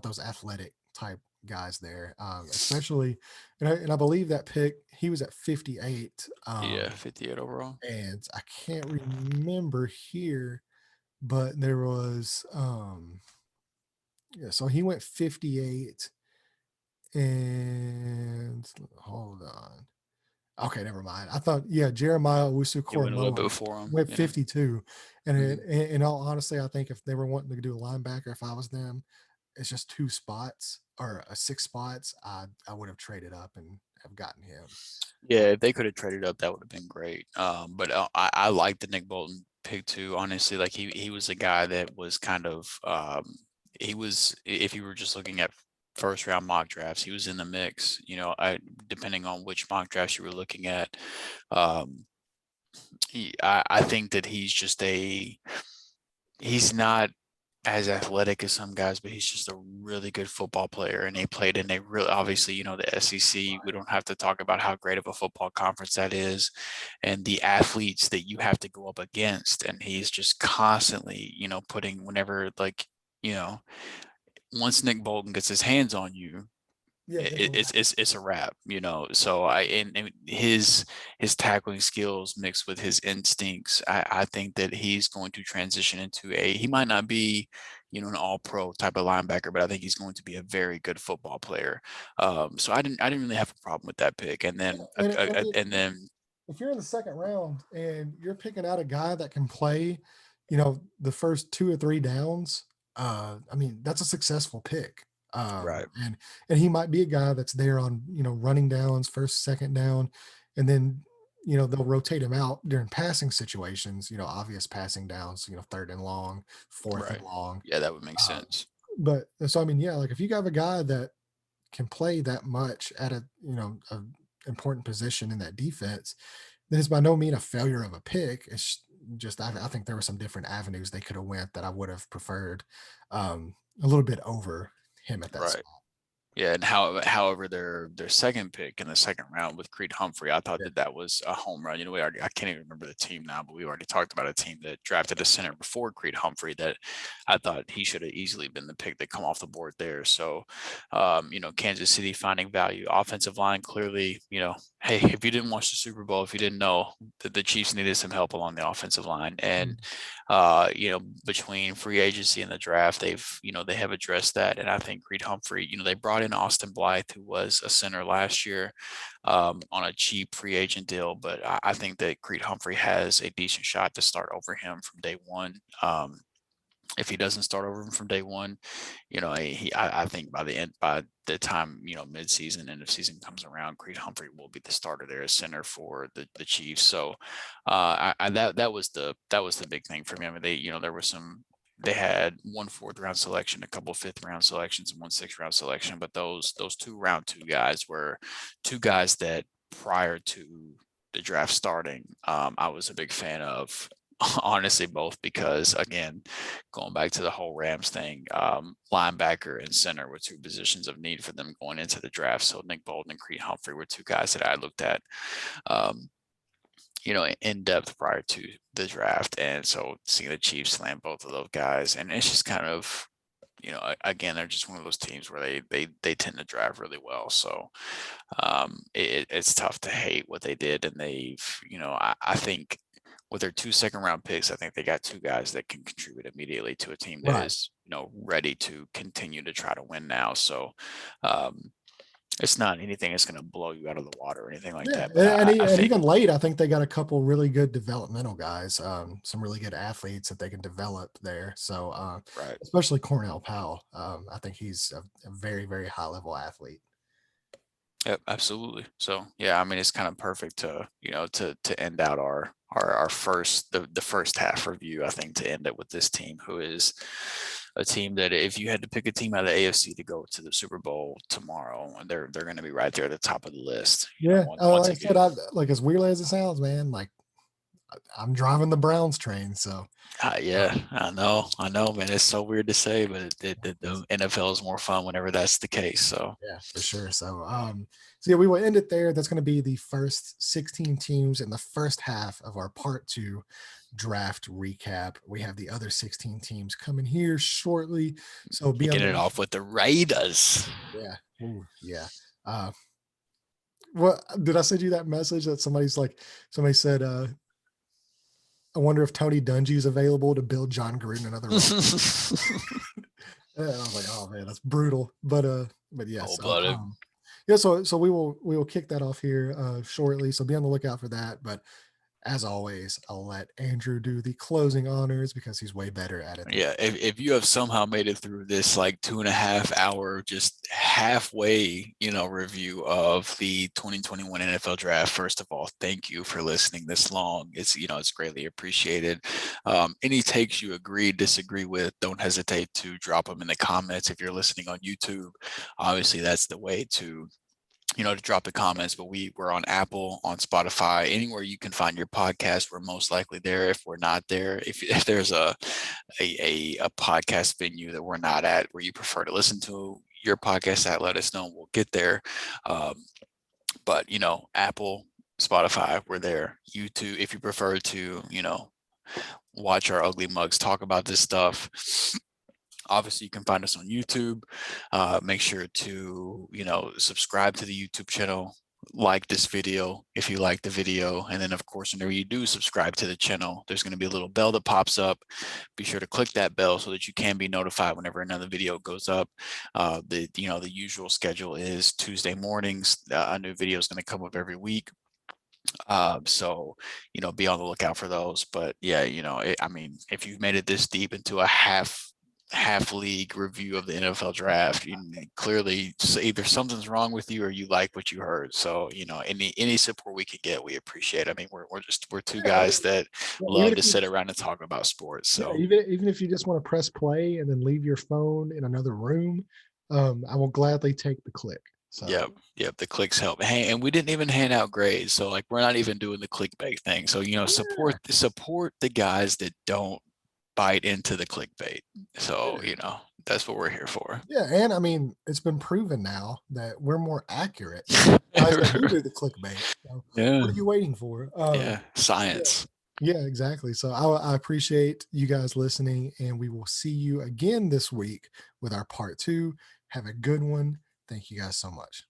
those athletic type guys there, especially, and I believe that pick, he was at 58. 58 overall. And I can't remember here, but there was so he went 58, and hold on. Okay, never mind. I thought, Jeremiah He went a little Owusu-Koramoah before him. went 52. And Mhm. in all honesty, I think if they were wanting to do a linebacker, if I was them, it's just 2 spots. or 6 spots, I would have traded up and have gotten him. Yeah, if they could have traded up, that would have been great. But I like the Nick Bolton pick too. Honestly, like he was a guy that was kind of he was, if you were just looking at first round mock drafts, he was in the mix. You know, depending on which mock drafts you were looking at. Um, I think that he's not as athletic as some guys, but he's just a really good football player. And he played in a real, obviously, you know, the SEC. We don't have to talk about how great of a football conference that is and the athletes that you have to go up against. And he's just constantly, you know, putting whenever, like, you know, once Nick Bolton gets his hands on you, Yeah, it's a wrap, you know. So and his tackling skills mixed with his instincts, I think that he's going to transition into he might not be, you know, an all pro type of linebacker, but I think he's going to be a very good football player. So I didn't really have a problem with that pick. And then and then if you're in the second round and you're picking out a guy that can play, the first 2 or 3 downs, I mean, that's a successful pick. right, And he might be a guy that's there on, running downs, first, second down, and then, they'll rotate him out during passing situations, obvious passing downs, third and long, fourth right, and long. yeah, that would make Um, sense. but so, I mean, yeah, like if you have a guy that can play that much at a important position in that defense, then it's by no means a failure of a pick. It's just I think there were some different avenues they could have went that I would have preferred a little bit over him at that Right. spot. Yeah, and however, their second pick in the second round with Creed Humphrey, I thought Yeah. that was a home run. You know, I can't even remember the team now, but we already talked about a team that drafted a center before Creed Humphrey that I thought he should have easily been the pick that come off the board there. So, you know, Kansas City finding value, offensive line clearly. You know, hey, if you didn't watch the Super Bowl, if you didn't know that the Chiefs needed some help along the offensive line, and you know, between free agency and the draft, they have addressed that. And I think Creed Humphrey, you know, they brought in Austin Blythe, who was a center last year on a cheap free agent deal. But I think that Creed Humphrey has a decent shot to start over him from day one. If he doesn't start over him from day one, you know, I think by the time, you know, midseason, end of season comes around, Creed Humphrey will be the starter there as center for the Chiefs. So that was the big thing for me. I mean, they had 1 4th round selection, a couple 5th round selections, and 1 6th round selection. But those 2 round 2 guys were 2 guys that prior to the draft starting, I was a big fan of. Honestly, both because, again, going back to the whole Rams thing, linebacker and center were 2 positions of need for them going into the draft. So Nick Bolton and Creed Humphrey were 2 guys that I looked at, you know, in depth prior to the draft. And so seeing the Chiefs land both of those guys, and it's just kind of, you know, again, they're just one of those teams where they tend to draft really well. So it's tough to hate what they did. And they've, you know, I think with their 2 2nd-round picks, I think they got 2 guys that can contribute immediately to a team that Right. is, you know, ready to continue to try to win now. So it's not anything that's going to blow you out of the water or anything like Yeah, that. But I and think even late, I think they got a couple really good developmental guys, some really good athletes that they can develop there. So, right. especially Cornell Powell, I think he's a very, very high level athlete. Yep, absolutely. So yeah, I mean, it's kind of perfect to, you know, to end out our first the first half review. I think to end it with this team, who is a team that if you had to pick a team out of the AFC to go to the Super Bowl tomorrow, they're going to be right there at the top of the list. You know, Yeah, once like I said, again. like as weird as it sounds, man, like I'm driving the Browns train, so Yeah, I know, man. It's so weird to say, but the NFL is more fun whenever that's the case. So yeah, for sure. So yeah, we will end it there. That's going to be the first 16 teams in the first half of our part 2 draft recap. We have the other 16 teams coming here shortly. So be on kicking the it off with the Raiders. yeah. Ooh, yeah. What did I send you that message that somebody said, I wonder if Tony Dungy's available to build John Gruden another role. And I was like, oh man, that's brutal. But yeah, Cold so blooded. yeah, so we will kick that off here shortly. So be on the lookout for that. But as always, I'll let Andrew do the closing honors because he's way better at it. Yeah, if you have somehow made it through this like 2.5 hour, just halfway, review of the 2021 NFL draft, first of all, thank you for listening this long. It's greatly appreciated. Any takes you agree, disagree with, don't hesitate to drop them in the comments. If you're listening on YouTube, obviously that's the way to drop the comments, but we're on Apple, on Spotify, anywhere you can find your podcast. We're most likely there. If we're not there, if there's a podcast venue that we're not at where you prefer to listen to your podcast at, let us know and we'll get there. But Apple, Spotify, we're there. YouTube, if you prefer to, watch our ugly mugs talk about this stuff. Obviously, you can find us on YouTube. Make sure to, subscribe to the YouTube channel, like this video if you like the video. And then, of course, whenever you do subscribe to the channel, there's going to be a little bell that pops up. Be sure to click that bell so that you can be notified whenever another video goes up. The usual schedule is Tuesday mornings. A new video is going to come up every week. So, be on the lookout for those. But yeah, if you've made it this deep into a half league review of the NFL draft, clearly either something's wrong with you or you like what you heard. So, any support we can get, we appreciate. I mean, we're two guys that love to sit around and talk about sports. So even if you just want to press play and then leave your phone in another room, I will gladly take the click. So. Yep. The clicks help. Hey, and we didn't even hand out grades, so like we're not even doing the clickbait thing. So support the guys that don't bite into the clickbait. So that's what we're here for. Yeah, and I mean it's been proven now that we're more accurate guys that do the clickbait. So yeah. What are you waiting for? Science. Yeah, exactly. So I appreciate you guys listening, and we will see you again this week with our part 2. Have a good one. Thank you guys so much.